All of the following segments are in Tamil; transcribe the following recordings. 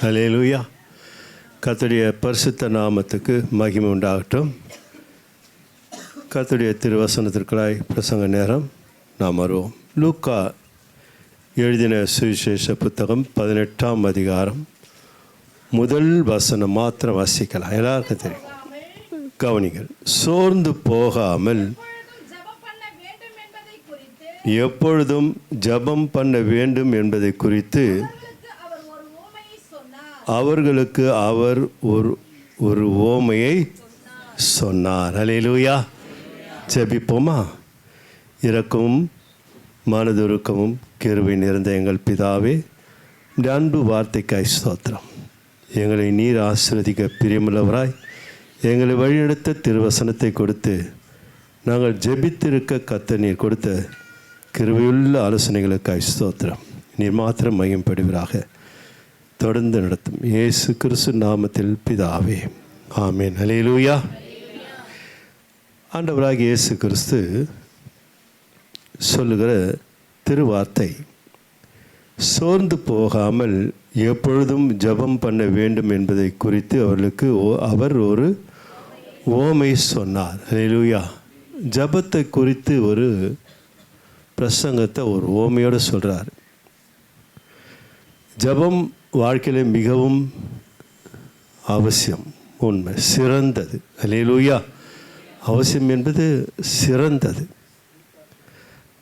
ஹல்லேலூயா. கர்த்தருடைய பரிசுத்த நாமத்துக்கு மகிமை உண்டாகட்டும். கர்த்தருடைய திருவசனத்திற்குள்ளாய் பிரசங்க நேரம் நாம் வருவோம். லூக்கா எழுதின சுவிசேஷ புத்தகம் 18ஆம் அதிகாரம் முதல் வசனம் மாத்திரம் வாசிக்கலாம். எல்லாருக்கும் தெரியும், கவனிங்கள். சோர்ந்து போகாமல் எப்பொழுதும் ஜெபம் பண்ண வேண்டும் என்பதை குறித்து அவர்களுக்கு அவர் ஒரு ஓமையை சொன்னார். ஹல்லேலூயா. ஜெபிப்போமா. இரக்கமும் மனதுருக்கமும் கிருபை நிறைந்த எங்கள் பிதாவே, இந்த அன்பு வார்த்தைக்காய் ஸ்தோத்திரம். எங்களை நீர் ஆசீர்வதிக்க பிரியமுள்ளவராய் எங்களை வழிநடத்த திருவசனத்தை கொடுத்து நாங்கள் ஜெபித்திருக்க கர்த்தர் நீர் கொடுத்த கிருபையுள்ள ஆலோசனைகளுக்காய் ஸ்தோத்திரம். நீர் மாத்திரம் மகிமைப்படுவீராக. தொடர்ந்து நடத்தும் இயேசு கிறிஸ்து நாமத்தில் பிதாவே, ஆமென். ஹல்லேலூயா. ஆண்டவராகிய இயேசு கிறிஸ்து சொல்லுகிற திருவார்த்தை, சோர்ந்து போகாமல் எப்பொழுதும் ஜெபம் பண்ண வேண்டும் என்பதை குறித்து அவர்களுக்கு அவர் ஒரு ஓமை சொன்னார். ஹல்லேலூயா. ஜெபத்தை குறித்து ஒரு பிரசங்கத்தை ஒரு ஓமையோடு சொல்கிறார். ஜெபம் வாழ்க்கையில் மிகவும் அவசியம், உண்மை, சிறந்தது. ஹல்லேலூயா. அவசியம் என்பது சிறந்தது.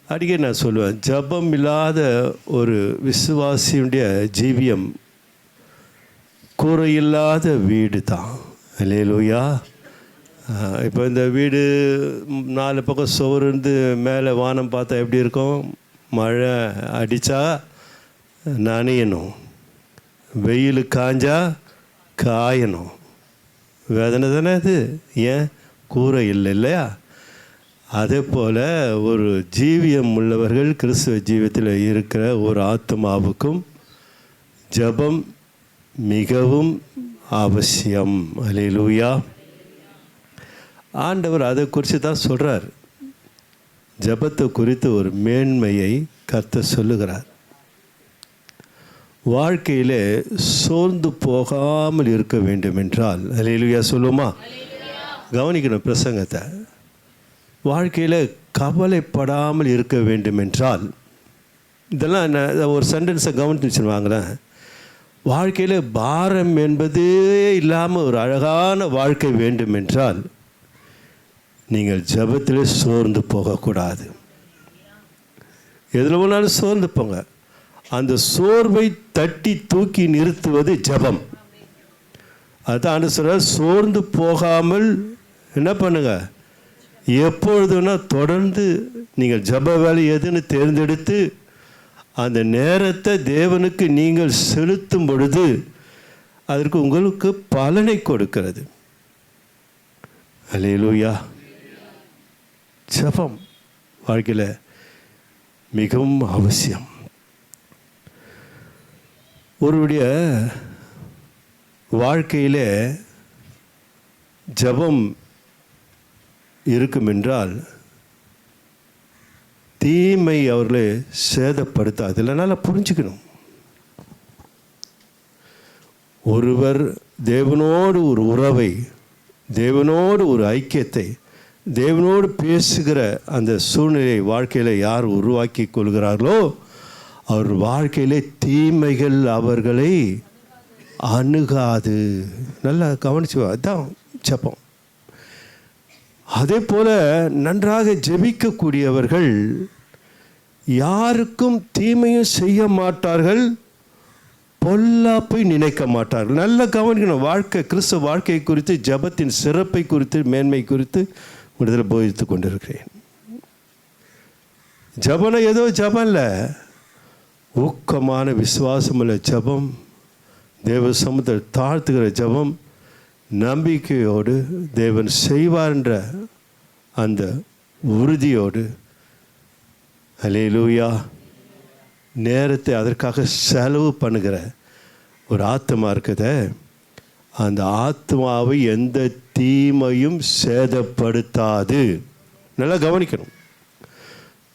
அடிக்கடி நான் சொல்லுவேன், ஜெபம் இல்லாத ஒரு விசுவாசியுடைய ஜீவியம் கூரையில்லாத வீடு தான். ஹல்லேலூயா. இப்போ இந்த வீடு 4 பக்கம் சுவர் இருந்து மேலே வானம் பார்த்தா எப்படி இருக்கும்? மழை அடித்தா நனையணும், வெயில் காஞ்சா காயணும். வேதனை தானே அது. ஏன்? கூரை இல்லை இல்லையா? அதே போல் ஒரு ஜீவியம் உள்ளவர்கள் கிறிஸ்துவ ஜீவியத்தில் இருக்கிற ஒரு ஆத்மாவுக்கும் ஜெபம் மிகவும் அவசியம். ஹல்லேலூயா. ஆண்டவர் அதை குறித்து தான் சொல்கிறார். ஜெபத்தை குறித்து ஒரு மேன்மையை கர்த்தர் சொல்லுகிறார். வாழ்க்கையில் சோர்ந்து போகாமல் இருக்க வேண்டும் என்றால், ஹல்லேலூயா சொல்லுமா? கவனிக்கணும் பிரசங்கத்தை. வாழ்க்கையில் கவலைப்படாமல் இருக்க வேண்டும் என்றால், இதெல்லாம் ஒரு சென்டென்ஸை கவனிச்சுவாங்களேன். வாழ்க்கையில் பாரம் என்பதே இல்லாமல் ஒரு அழகான வாழ்க்கை வேண்டும் என்றால் நீங்கள் ஜெபத்தில் சோர்ந்து போகக்கூடாது. எதில் வேணாலும் சோர்ந்து போங்க. அந்த சோர்வை தட்டி தூக்கி நிறுத்துவது ஜெபம். அதுதான் சொல்ற, சோர்ந்து போகாமல் என்ன பண்ணுங்க, எப்பொழுதுனா தொடர்ந்து நீங்கள் ஜெப வேலை எதுன்னு தேர்ந்தெடுத்து அந்த நேரத்தை தேவனுக்கு நீங்கள் செலுத்தும் பொழுது அதற்கு உங்களுக்கு பலனை கொடுக்கிறது. ஹல்லேலூயா. ஜெபம் வாழ்க்கையில் மிகவும் அவசியம். ஒருவருடைய வாழ்க்கையில் ஜெபம் இருக்கும் என்றால் தீமை அவர்களை சேதப்படுத்தாது. இல்லைனால புரிஞ்சுக்கணும், ஒருவர் தேவனோடு ஒரு உறவை, தேவனோடு ஒரு ஐக்கியத்தை, தேவனோடு பேசுகிற அந்த சூழ்நிலை வாழ்க்கையில் யார் உருவாக்கி கொள்கிறார்களோ அவர் வாழ்க்கையிலே தீமைகள் அவர்களை அணுகாது. நல்லா கவனிச்சு, அதுதான் ஜெபம். அதே போல் நன்றாக ஜெபிக்கக்கூடியவர்கள் யாருக்கும் தீமையும் செய்ய மாட்டார்கள், பொல்லாப்பை நினைக்க மாட்டார்கள். நல்லா கவனிக்கணும். வாழ்க்கை, கிறிஸ்துவ வாழ்க்கை குறித்து, ஜெபத்தின் சிறப்பை குறித்து, மேன்மை குறித்து விடுதலை போதித்து கொண்டிருக்கிறேன். ஜெபம் ஏதோ ஜெபம் இல்லை, ஊக்கமான விசுவாசமுள்ள ஜெபம், தேவ சமூகத்தை தாழ்த்துகிற ஜெபம், நம்பிக்கையோடு தேவன் செய்வார்ன்ற அந்த உறுதியோடு, ஹல்லேலூயா, நேரத்தை அதற்காக செலவு பண்ணுகிற ஒரு ஆத்மா இருக்குதே, அந்த ஆத்மாவை எந்த தீமையும் சேதப்படுத்தாது. நல்லா கவனிக்கணும்.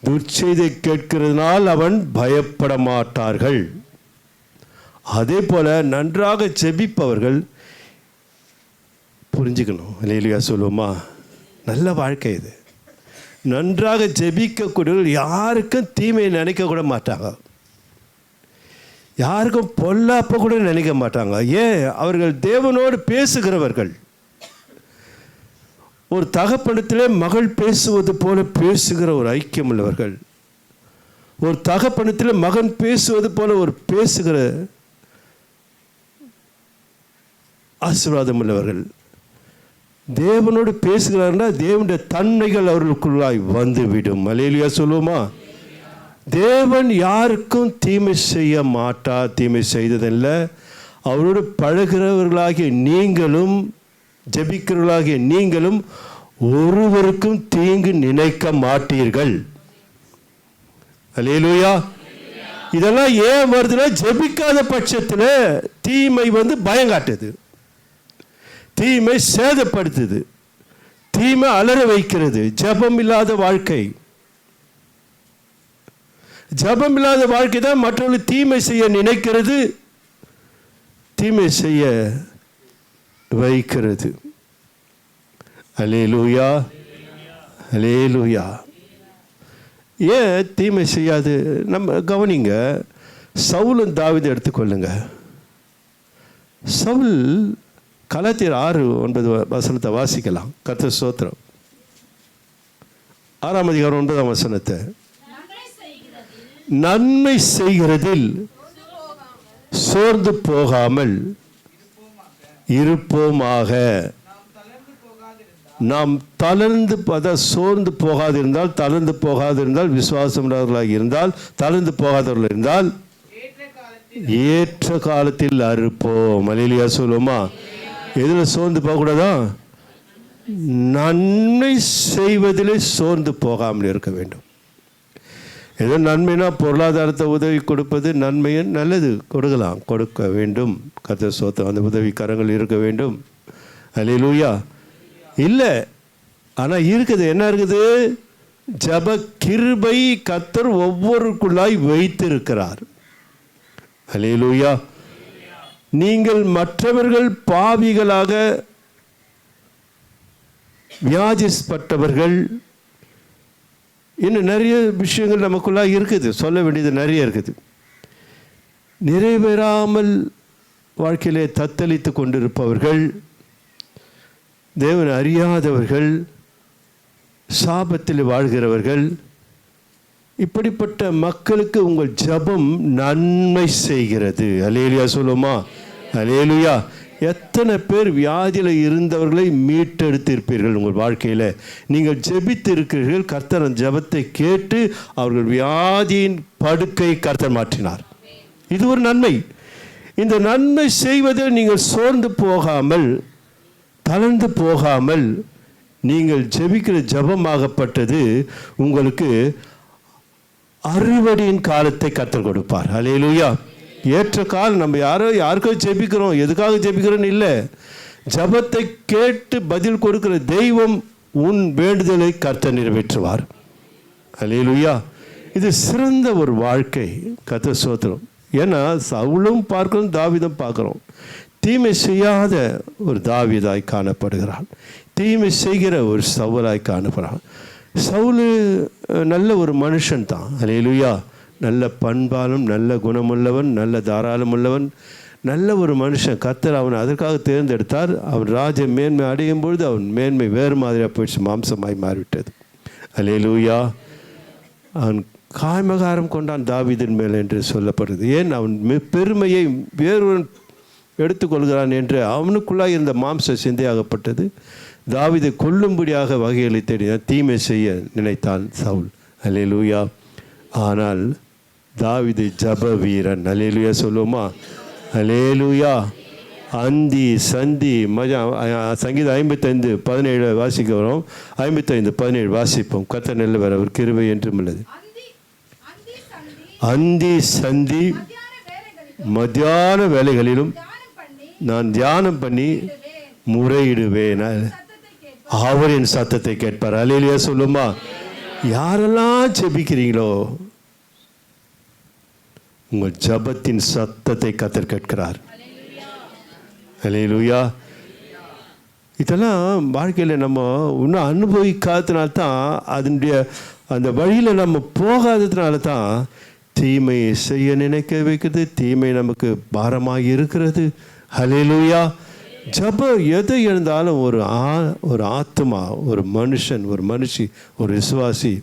துர்ச்செய்தை கேட்கிறதுனால் அவன் பயப்பட மாட்டார்கள். அதே போல் நன்றாக ஜெபிப்பவர்கள் புரிஞ்சுக்கணும். அல்லேலூயா சொல்லுவோமா? நல்ல வாழ்க்கை இது. நன்றாக ஜெபிக்கக்கூடியவர்கள் யாருக்கும் தீமையை நினைக்க கூட மாட்டாங்க, யாருக்கும் பொல்லாப்ப கூட நினைக்க மாட்டாங்க. ஏன்? அவர்கள் தேவனோடு பேசுகிறவர்கள். ஒரு தகப்பனத்திலே மகள் பேசுவது போல பேசுகிற ஒரு ஐக்கியம் உள்ளவர்கள், ஒரு தகப்பனத்திலே மகன் பேசுவது போல ஒரு பேசுகிற ஆசீர்வாதம் உள்ளவர்கள். தேவனோடு பேசுகிறார்னா தேவனுடைய தன்மைகள் அவர்களுக்குள்ளாய் வந்துவிடும். அல்லேலூயா சொல்லுவோமா? தேவன் யாருக்கும் தீமை செய்ய மாட்டார், தீமை செய்ததில்லை. அவரோடு பழகிறவர்களாகிய நீங்களும் ஜெபிக்கிறவர்களாகிய நீங்களும் ஒருவருக்கும் தீங்கு நினைக்க மாட்டீர்கள். அல்லேலூயா. இதெல்லாம் ஏன் வருதுன்னா, ஜெபிக்காத பட்சத்தில் தீமை பயங்காட்டுது, தீமை சேதப்படுத்துது, தீமை அலற வைக்கிறது. ஜெபம் இல்லாத வாழ்க்கை, ஜெபம் இல்லாத வாழ்க்கை தான் மற்றவர்கள் தீமை செய்ய நினைக்கிறது, தீமை செய்ய வைக்கிறது. அல்லேலூயா, அல்லேலூயா. ஏன் தீமை செய்யாது? நம்ம கவனிங்க. சவுலும் தாவீதை எடுத்துக்கொள்ளுங்க. சவுல் கலாத்தியர் 6:9 வாசிக்கலாம். கர்த்தர் ஸ்தோத்திரம். 6ஆம் அதிகாரம் 9ஆம் வசனத்தை, நன்மை செய்கிறதில் சோர்ந்து போகாமல் இருப்போமாக. நாம் தளர்ந்து சோர்ந்து போகாதிருந்தால், தளர்ந்து போகாதிருந்தால், விசுவாசம் உள்ளவர்களாக இருந்தால், தளர்ந்து போகாதவர்கள் இருந்தால் ஏற்ற காலத்தில் அறுப்போம். அல்லேலூயா சொல்லுவோமா? எதில் சோர்ந்து போகக்கூடாதா? நன்மை செய்வதிலே சோர்ந்து போகாமல் இருக்க வேண்டும். ஏதோ நன்மைனா பொருளாதாரத்தை உதவி கொடுப்பது நன்மையும் நல்லது, கொடுக்கலாம், கொடுக்க வேண்டும். கர்த்தர் ஸ்தோத்திரம். அந்த உதவிக்கரங்கள் இருக்க வேண்டும். அல்லேலூயா. இல்லை, ஆனால் இருக்குது, என்ன இருக்குது? ஜப கிருபை கர்த்தர் ஒவ்வொருக்குள்ளாய் வைத்திருக்கிறார். அல்லேலூயா. நீங்கள் மற்றவர்கள் பாவிகளாக வியாதிப்பட்டவர்கள், இன்னும் நிறைய விஷயங்கள் நமக்குள்ளாக இருக்குது, சொல்ல வேண்டியது நிறைய இருக்குது. நிறைவேறாமல் வாழ்க்கையிலே தத்தளித்து கொண்டிருப்பவர்கள், தேவனை அறியாதவர்கள், சாபத்தில் வாழ்கிறவர்கள், இப்படிப்பட்ட மக்களுக்கு உங்கள் ஜெபம் நன்மை செய்கிறது. அல்லேலூயா சொல்லுமா? அல்லேலூயா. எத்தனை பேர் வியாதியில் இருந்தவர்களை மீட்டெடுத்திருப்பீர்கள் உங்கள் வாழ்க்கையில். நீங்கள் ஜெபித்து இருக்கிறீர்கள். கர்த்தர் அந்த ஜெபத்தை கேட்டு அவர்கள் வியாதியின் படுக்கை கர்த்தர் மாற்றினார். இது ஒரு நன்மை. இந்த நன்மை செய்வதில் நீங்கள் சோர்ந்து போகாமல், தளர்ந்து போகாமல், நீங்கள் ஜெபிக்கிற ஜெபமாகப்பட்டது உங்களுக்கு அறுவடையின் காலத்தை கர்த்தர் கொடுப்பார். அல்லேலூயா. ஏற்ற காலம். நம்ம யாருக்கோ ஜெபிக்கிறோம், எதுக்காக ஜெபிக்கிறோன்னு இல்லை. ஜெபத்தை கேட்டு பதில் கொடுக்கிற தெய்வம் உன் வேண்டுதலை கர்த்தர் நிறைவேற்றுவார். அல்லேலூயா. இது சிறந்த ஒரு வாழ்க்கை. கர்த்தர் ஸ்தோத்திரம். ஏன்னா சவுலும் பார்க்கிறோம், தாவீதும் பார்க்குறோம். தீமை செய்யாத ஒரு தாவீதாய் காணப்படுகிறான், தீமை செய்கிற ஒரு சவுலாய் காணப்படுறான். சவுல் நல்ல ஒரு மனுஷன் தான். அல்லேலூயா. நல்ல பண்பாலும் நல்ல குணமுள்ளவன், நல்ல தாராளமுள்ளவன், நல்ல ஒரு மனுஷன். கர்த்தர் அவனை அதற்காக தேர்ந்தெடுத்தார். அவன் ராஜ மேன்மை அடையும் பொழுது அவன் மேன்மை வேறு மாதிரியாக போயிடுச்சு, மாம்சமாய் மாறிவிட்டது. அல்லேலூயா. அவன் காய்மகாரம் கொண்டான் தாவீதின் மேல் என்று சொல்லப்படுது. ஏன்? அவன் பெருமையை வேறொருவன் எடுத்துக்கொள்கிறான் என்று அவனுக்குள்ளாக இருந்த மாம்ச சிந்தையாகப்பட்டது. தாவீதை கொல்லும்படியாக வகைகளை தேடினான், தீமை செய்ய நினைத்தான் சவுல். அல்லேலூயா. ஆனால் தாவீது ஜப வீரன். அல்லேலூயா சொல்லுவோமா? அல்லேலூயா. அந்தி சந்தி மஜா. சங்கீதம் 55:17 வாசிக்க வரும். 55:17 வாசிப்போம். கர்த்தர் நல்லவர், அவர் கிருபை என்றும் உள்ளது. அந்தி சந்தி மத்தியான வேலைகளிலும் நான் தியானம் பண்ணி முறையிடுவேன், அவரின் சத்தத்தை கேட்பார். அல்லேலூயா சொல்லுமா? யாரெல்லாம் ஜெபிக்கிறீங்களோ, உங்கள் ஜபத்தின் சத்தத்தை கர்த்தர் கேட்கிறார். அல்லேலூயா. இதெல்லாம் வாழ்க்கையில் நம்ம இன்னும் அனுபவிக்காததுனால்தான், அதனுடைய அந்த வழியில் நம்ம போகாததுனால தான் தீமையை செய்ய நினைக்க வைக்கிறது, தீமை நமக்கு பாரமாக இருக்கிறது. அல்லேலூயா. ஜபம் எது இருந்தாலும் ஒரு ஆத்மா, ஒரு மனுஷன், ஒரு மனுஷி, ஒரு விசுவாசி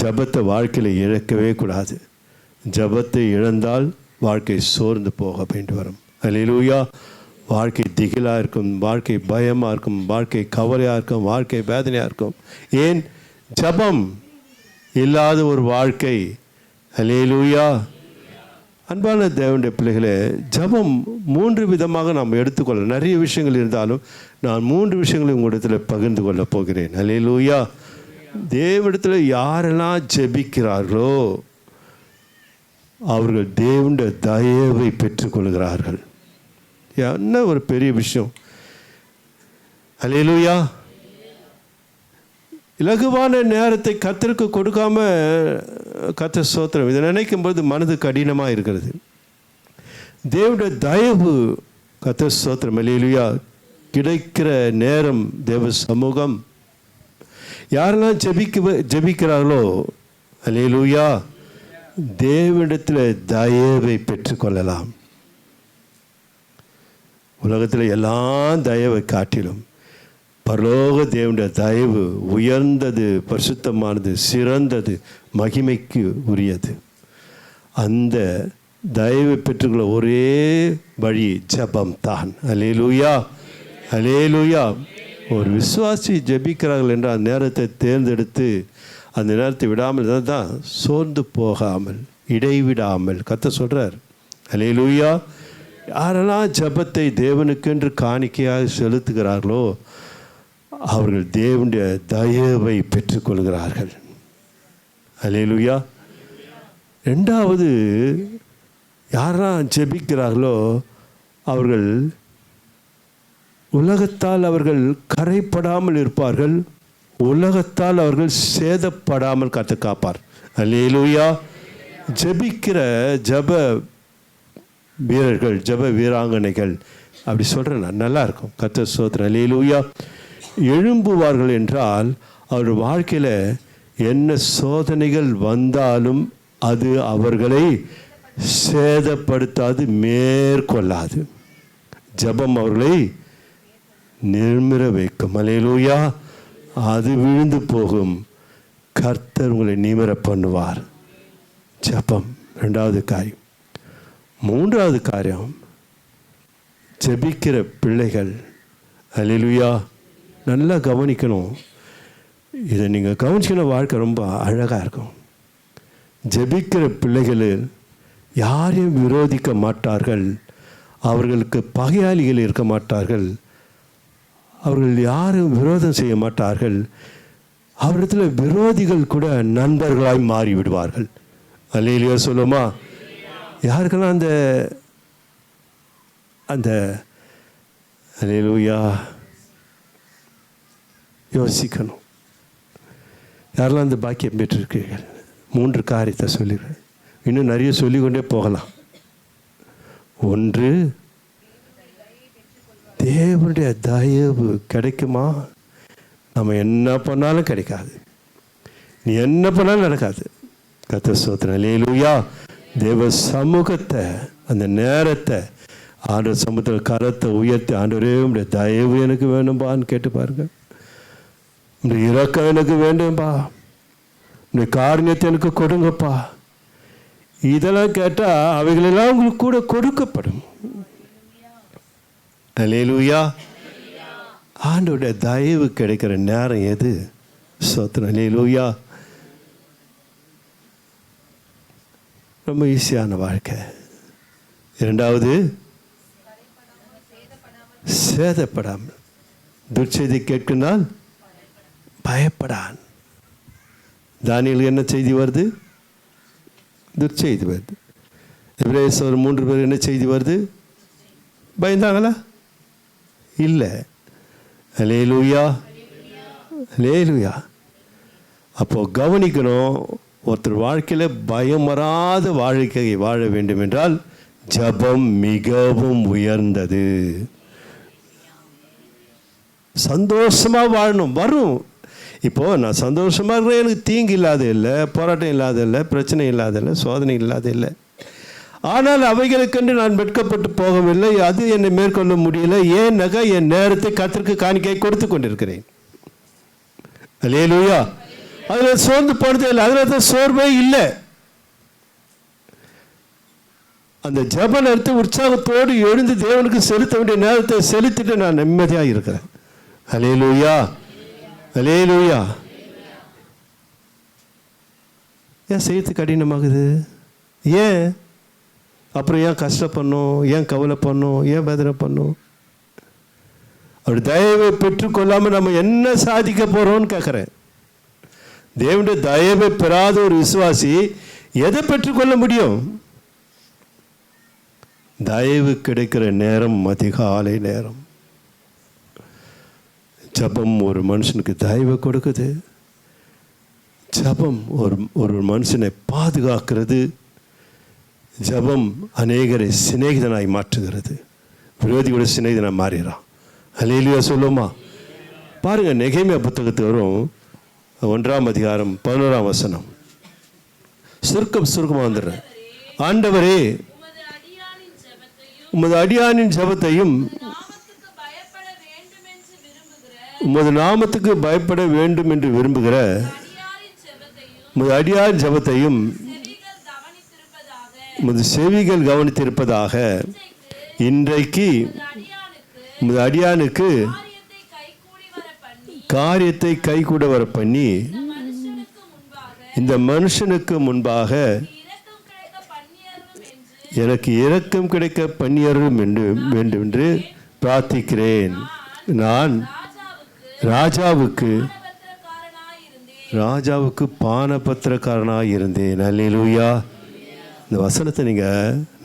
ஜபத்தை வாழ்க்கையில் இழக்கவே கூடாது. ஜபத்தை இழந்தால் வாழ்க்கை சோர்ந்து போக வேண்டி வரும். அல்லேலூயா. வாழ்க்கை திகிலாக இருக்கும், வாழ்க்கை பயமாக இருக்கும், வாழ்க்கை கவலையாக இருக்கும், வாழ்க்கை வேதனையாக இருக்கும். ஏன்? ஜபம் இல்லாத ஒரு வாழ்க்கை. அல்லேலூயா. அன்பான தேவனுடைய பிள்ளைகளே, ஜபம் 3 விதமாக நாம் எடுத்துக்கொள்ள. நிறைய விஷயங்கள் இருந்தாலும் நான் 3 விஷயங்களை உங்களிடத்தில் பகிர்ந்து கொள்ள போகிறேன். அல்லேலூயா. தேவனிடத்தில் யாரெல்லாம் ஜெபிக்கிறார்களோ அவர்கள் தேவனுடைய தயவை பெற்றுக்கொள்கிறார்கள். என்ன ஒரு பெரிய விஷயம். அல்லேலூயா. இலகுவான நேரத்தை கர்த்தருக்கு கொடுக்காம, கர்த்தர் ஸ்தோத்திரம், இதை நினைக்கும்போது மனது கடினமாக இருக்கிறது. தேவனுடைய தயவு, கர்த்தர் ஸ்தோத்திரம், அல்லேலூயா, கிடைக்கிற நேரம், தேவ சமூகம். யாரெல்லாம் ஜெபிக்கிறார்களோ அல்லேலூயா, தேவனிடத்தில் தயவை பெற்றுக்கொள்ளலாம். உலகத்தில் எல்லாம் தயவை காட்டிலும் பரலோக தேவனுடைய தயவு உயர்ந்தது, பரிசுத்தமானது, சிறந்தது, மகிமைக்கு உரியது. அந்த தயவை பெற்றுக்கொள்ள ஒரே வழி ஜபம் தான். அல்லேலூயா. அல்லேலூயா. ஒரு விசுவாசி ஜெபிக்கிறார்கள் என்ற அந்த நேரத்தை தேர்ந்தெடுத்து அந்த நேரத்தை விடாமல் தான் சோர்ந்து போகாமல், இடைவிடாமல் கர்த்தர் சொல்கிறார். அல்லேலூயா. யாரெல்லாம் ஜபத்தை தேவனுக்கென்று காணிக்கையாக செலுத்துகிறார்களோ அவர்கள் தேவனுடைய தயவை பெற்றுக்கொள்கிறார்கள். அல்லேலூயா. 2வது, யாரெல்லாம் ஜெபிக்கிறார்களோ அவர்கள் உலகத்தால் அவர்கள் கரைப்படாமல் இருப்பார்கள், உலகத்தால் அவர்கள் சேதப்படாமல் காத்து காப்பார். அல்லேலூயா. ஜெபிக்கிற ஜப வீரர்கள், ஜப வீராங்கனைகள், அப்படி சொல்கிறேன் நான், நல்லா இருக்கும். கர்த்தர் ஸ்தோத்திரம். அல்லேலூயா. எழும்புவார்கள் என்றால் அவர்கள் வாழ்க்கையில் என்ன சோதனைகள் வந்தாலும் அது அவர்களை சேதப்படுத்தாது, மேற்கொள்ளாது. ஜபம் அவர்களை நிர்மிர வைக்கும். அல்லேலூயா. அது விழுந்து போகும். கர்த்தர் உங்களை நிமிர பண்ணுவார். ஜபம் 2வது காரியம். 3வது காரியம், ஜெபிக்கிற பிள்ளைகள். அல்லேலூயா. நல்லா கவனிக்கணும். இதை நீங்கள் கவனிச்சிக்கணும், வாழ்க்கை ரொம்ப அழகாக இருக்கும். ஜெபிக்கிற பிள்ளைகள் யாரையும் விரோதிக்க மாட்டார்கள், அவர்களுக்கு பகையாளிகள் இருக்க மாட்டார்கள், அவர்கள் யாரும் விரோதம் செய்ய மாட்டார்கள். அவரிடத்தில் விரோதிகள் கூட நண்பர்களாய் மாறிவிடுவார்கள். அல்லேலூயா சொல்லுமா? யாருக்கெல்லாம் அந்த அந்த அல்லேலூயா யோசிக்கணும். யாரெல்லாம் அந்த பாக்கியம் பெற்றிருக்கீர்கள்? 3 காரியத்தை சொல்லிடுறேன். இன்னும் நிறைய சொல்லிக்கொண்டே போகலாம். 1, தேவனுடைய தயவு கிடைக்குமா? நம்ம என்ன பண்ணாலும் கிடைக்காது, நீ என்ன பண்ணாலும் நடக்காது. கர்த்தர் ஸ்தோத்திரம். அல்லேலூயா. தேவ சமூகத்தை, அந்த நேரத்தை, ஆண்டவர் சமூகத்தில் கரத்தை உயர்த்தி, ஆண்டவரே உடைய தயவு எனக்கு வேணும்பான்னு கேட்டு பாருங்க. உடைய இரக்கம் எனக்கு வேண்டும்பா, உடைய காரியத்தை எனக்கு கொடுங்கப்பா. இதெல்லாம் கேட்டால் அவைகளெல்லாம் உங்களுக்கு கூட கொடுக்கப்படும். அல்லேலூயா. ஆண்டவருடைய தயவு கிடைக்கிற நேரம் எது? ஸ்தோத்திரம். அல்லேலூயா. ரொம்ப ஈஸியான வாழ்க்கை. 2வது, சேதப்படாமல். துர்ச்செய்தி கேட்கினால் பயப்படான். தானியேலுக்கு என்ன செய்தி வருது? துர்ச்செய்தி வருது. எபிரேயர் 3 பேர் என்ன செய்தி வருது? பயந்தாங்களா? இல்லை. அல்லேலூயா. அல்லேலூயா. அப்போ கவனிக்கணும். ஒருத்தர் வாழ்க்கையில் பயம் வராத வாழ்க்கையை வாழ வேண்டும் என்றால் ஜெபம் மிகவும் உயர்ந்தது. சந்தோஷமாக வாழணும். வரும். இப்போது நான் சந்தோஷமாக இருக்கிறேன், எனக்கு தீங்கு இல்லாத இல்லை, போராட்டம் இல்லாத இல்லை, பிரச்சனை இல்லாத இல்லை, சோதனை இல்லாத இல்லை. ஆனால் அவைகளுக்கென்று நான் வெட்கப்பட்டு போகவில்லை. அது என்னை மேற்கொள்ள முடியல. ஏன்னாக்கா என் நேரத்தை கர்த்தருக்கு காணிக்கை கொடுத்து கொண்டிருக்கிறேன். அல்லேலூயா. அதில் சோர்ந்து போனதே இல்லை. அதில் தான் சோர்வே இல்லை. அந்த ஜெப நேரத்தை உற்சாகத்தோடு எழுந்து தேவனுக்கு செலுத்த வேண்டிய நேரத்தை செலுத்திட்டு நான் நிம்மதியாக இருக்கிறேன். அல்லேலூயா, அல்லேலூயா. ஏன் செய்யறது கடினமாகுது? ஏன் அப்புறம் ஏன் கஷ்டப்படணும்? ஏன் கவலை பண்ணணும்? ஏன் வேதனை பண்ணணும்? அப்படி தயவை பெற்றுக்கொள்ளாமல் நம்ம என்ன சாதிக்க போகிறோம்னு கேட்குறேன். தேவனுடைய தயவை பெறாத ஒரு விசுவாசி எதை பெற்றுக்கொள்ள முடியும்? தயவு கிடைக்கிற நேரம் அதிகாலை நேரம். ஜபம் ஒரு மனுஷனுக்கு தயவை கொடுக்குது. ஜபம் ஒரு மனுஷனை பாதுகாக்கிறது. ஜபம் அநேகரை சிநேகிதனாய் மாற்றுகிறது. விரோதியோட சிநேகிதனாய் மாறிறான். அல்லேலூயா சொல்லுமா? பாருங்கள், நெகேமியா புத்தகத்துக்கு வரும் 1ஆம் அதிகாரம் 11ஆம் வசனம். சுருக்கமாக வந்துடுறேன். ஆண்டவரே, உமது அடியானின் ஜெபத்தையும் உமது நாமத்துக்கு பயப்பட வேண்டும் என்று விரும்புகிற உமது அடியாரின் ஜெபத்தையும் உமது செவிகள் கவனித்திருப்பதாக. இன்றைக்கு உமது அடியானுக்கு காரியத்தை கைகூட வர பண்ணி இந்த மனுஷனுக்கு முன்பாக எனக்கு இரக்கம் கிடைக்க பண்ணியரும் வேண்டும் என்று பிரார்த்திக்கிறேன். நான் ராஜாவுக்கு பானபத்திரக்காரனாக இருந்தேன். அல்லேலூயா. இந்த வசனத்தை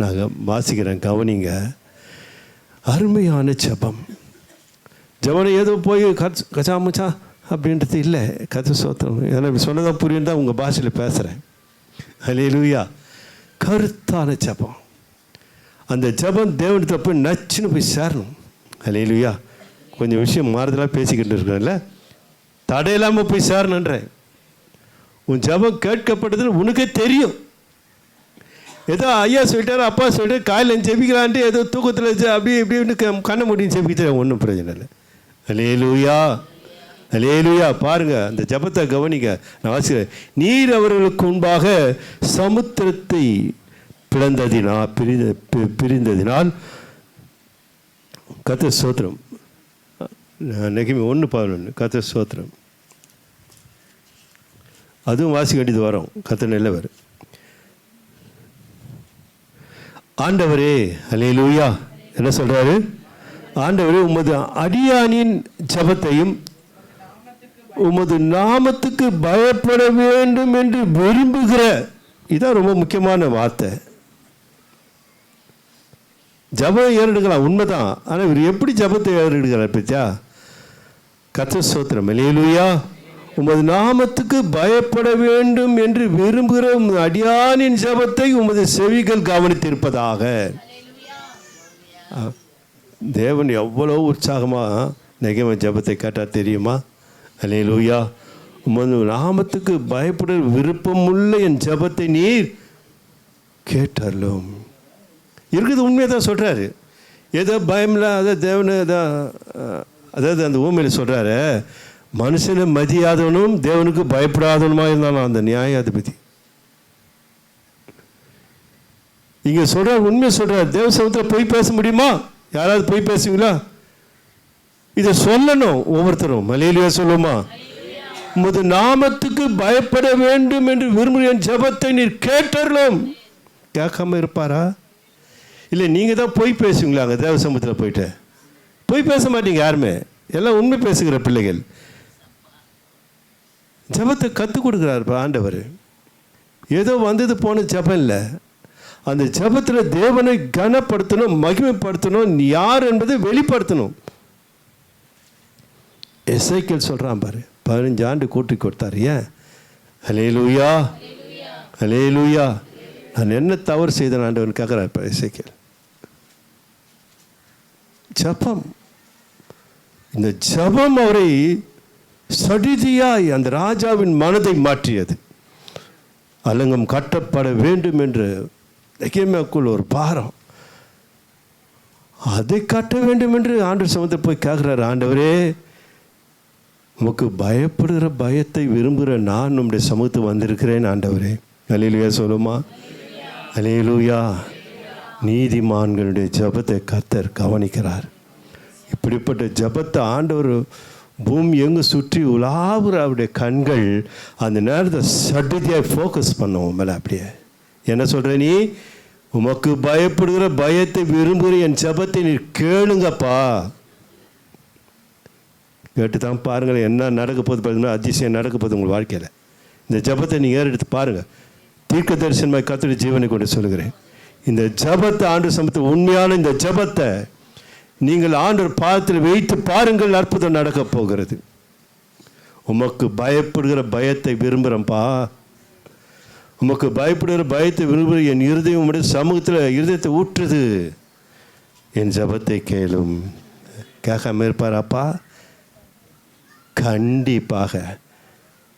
நாங்கள் வாசிக்கிறேன், கவனிங்க. அருமையான ஜெபம். ஜெபனை ஏதோ போய் கச்சாமுச்சா அப்படின்றது இல்லை. கதை சோத்திரம். ஏன்னா சொன்னதான் புரியும் தான் உங்கள் பாஷையில் பேசுகிறேன். அல்லேலூயா. கருத்தான ஜெபம். அந்த ஜெபம் தேவனத்தில் போய் நச்சுன்னு போய் சேரணும். அல்லேலூயா. கொஞ்சம் விஷயம் மாறுதலாக பேசிக்கிட்டு இருக்கிறேன்ல, தடையில்லாமல் போய் சேரணுன்றேன். உன் ஜெபம் கேட்கப்பட்டதுன்னு உனக்கே தெரியும். ஏதோ ஐயா சொல்லிட்டாரு, அப்பா சொல்லிட்டு காலையில் ஜெபிக்கலான்ட்டு ஏதோ தூக்கத்தில் அப்படி இப்படின்னு கண்ண முடியும் ஜெபிக்கிட்டு ஒன்றும் பிரச்சனை இல்லை. அல்லேலூயா, அல்லேலூயா. பாருங்கள், அந்த ஜெபத்தை கவனிங்க. நான் வாசிக்கிறேன். நீர் அவர்களுக்கு முன்பாக சமுத்திரத்தை பிரிந்ததினால் கர்த்தர் ஸ்தோத்திரம். நெகேமியா 1:11 கர்த்தர் ஸ்தோத்திரம். அதுவும் வாசிக்க வேண்டியது வரும். கர்த்தர் நல்லவர். ஆண்டவரே, அல்லேலூயா. என்ன சொல்றாரு? ஆண்டவரே, உமது அடியானின் ஜெபத்தையும் உமது நாமத்துக்கு பயப்பட வேண்டும் என்று விரும்புகிற. இதான் ரொம்ப முக்கியமான வார்த்தை. ஜபம் ஏறெடுக்கலாம், உண்மைதான். ஆனால் இவர் எப்படி ஜபத்தை ஏறெடுக்கிறார் பத்தியா? கர்த்தர் ஸ்தோத்திரம். அல்லேலூயா. உமது நாமத்துக்கு பயப்பட வேண்டும் என்று விரும்புகிற உமது அடியானின் ஜபத்தை உமது செவிகள் கவனித்திருப்பதாக. தேவன் எவ்வளோ உற்சாகமாக நெகேமியா ஜபத்தை கேட்டார் தெரியுமா? அல்லேலூயா. உமது நாமத்துக்கு பயப்பட விருப்பமுள்ள என் ஜபத்தை நீர் கேட்டாலும் இருக்குது. உண்மையை தான் சொல்கிறாரு. ஏதோ பயமில்ல. அதை தேவனை அதாவது அந்த ஊமையில் சொல்கிறாரு, மனுஷனை மதியாதவனும் தேவனுக்கு பயப்படாதவனுமா இருந்தாலும் அந்த நியாயாதிபதி. இங்கே சொல்கிறார், உண்மையை சொல்கிறார். தேவ சமூகத்தில் போய் பேச முடியுமா? யாராவது போய் பேசுவீங்களா? இதை சொல்லணும் ஒவ்வொருத்தரும். அல்லேலூயா சொல்லுமா? உமது நாமத்துக்கு பயப்பட வேண்டும் என்று விரும்புகிற ஜெபத்தை நீர் கேட்டறலும். கேட்காம இருப்பாரா? இல்லை நீங்கள் தான் போய் பேசுவீங்களா? அங்கே தேவ சமூகத்தில் போயிட்டு போய் பேச மாட்டீங்க யாருமே. எல்லாம் உண்மை பேசுகிற பிள்ளைகள். ஜெபத்தை கற்றுக் கொடுக்குறாரு ஆண்டவர். ஏதோ வந்தது போன ஜெபம் இல்லை. அந்த ஜெபத்தில் தேவனை கனப்படுத்தணும், மகிமைப்படுத்தணும், யார் என்பதை வெளிப்படுத்தணும். எசேக்கியேல் சொல்கிறான் பாரு, 15 ஆண்டு கூட்டி கொடுத்தாரு. ஏன்? அல்லேலூயா. அல்லேலூயா. நான் என்ன தவறு செய்தேன் ஆண்டவன் கேட்குறார் இப்போ எசேக்கியேல். ஜபம், இந்த ஜபம் அவரை சடிதியாய் அந்த ராஜாவின் மனதை மாற்றியது. அலங்கம் கட்டப்பட வேண்டும் என்று நெகேமியாவுக்குள் ஒரு பாரம். அதை கட்ட வேண்டும் என்று ஆண்டவர் சமூகத்தில் போய் கேட்குறாரு, ஆண்டவரே உமக்கு பயப்படுகிற பயத்தை விரும்புகிற நான் நம்முடைய சமூகத்துக்கு வந்திருக்கிறேன் ஆண்டவரே. அல்லேலூயா சொல்லுமா? அல்லேலூயா. நீதிமான்களுடைய ஜபத்தை கர்த்தர் கவனிக்கிறார். இப்படிப்பட்ட ஜபத்தை ஆண்டவர் பூமி எங்கு சுற்றி உலாவுற அவருடைய கண்கள் அந்த நேரத்தை சட்டியாக ஃபோக்கஸ் பண்ணுவோம் மேலே. அப்படியே என்ன சொல்கிற, நீ உமக்கு பயப்படுகிற பயத்தை விரும்புகிற என் ஜபத்தை நீ கேளுங்கப்பா. கேட்டு தான் பாருங்கள் என்ன நடக்க போகுது. பார்த்தீங்கன்னா அதிசயம் நடக்க போகுது உங்கள் வாழ்க்கையில். இந்த ஜபத்தை நீங்கள் ஏறெடுத்து பாருங்கள். தீர்க்க தரிசனமாய் கர்த்தருடைய ஜீவனை கொண்டு சொல்லுகிறேன். இந்த ஜபத்தை ஆண்டு சமத்து உண்மையான இந்த ஜபத்தை நீங்கள் ஆண்டவர் பாதத்தில் வைத்து பாருங்கள், அற்புதம் நடக்க போகிறது. உமக்கு பயப்படுகிற பயத்தை விரும்புகிறேன்ப்பா. உமக்கு பயப்படுகிற பயத்தை விரும்புகிற என் இருதயம் உடைய சமூகத்தில் இருதயத்தை ஊற்றுது. என் ஜபத்தை கேளும். கேட்காம இருப்பாராப்பா? கண்டிப்பாக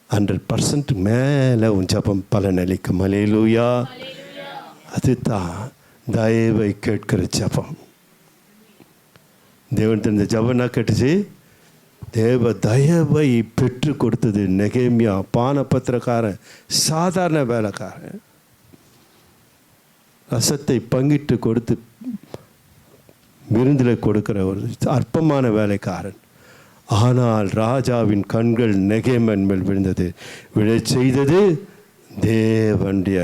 100% மேலே உன் ஜபம் பலனளிக்கும். அல்லேலூயா. அதுதான் தயவை கேட்கிற ஜபம். தேவன் இந்த ஜபம் என்ன கேட்டுச்சு? தேவ தயவை பெற்று கொடுத்தது. நெகேமியா பானபத்திரக்காரன், சாதாரண வேலைக்காரன், ரசத்தை பங்கிட்டு கொடுத்து விருந்தில் கொடுக்கிற ஒரு அற்பமான வேலைக்காரன். ஆனால் ராஜாவின் கண்கள் நெகேமியன் மேல் விழுந்தது. விழச் செய்தது தேவனுடைய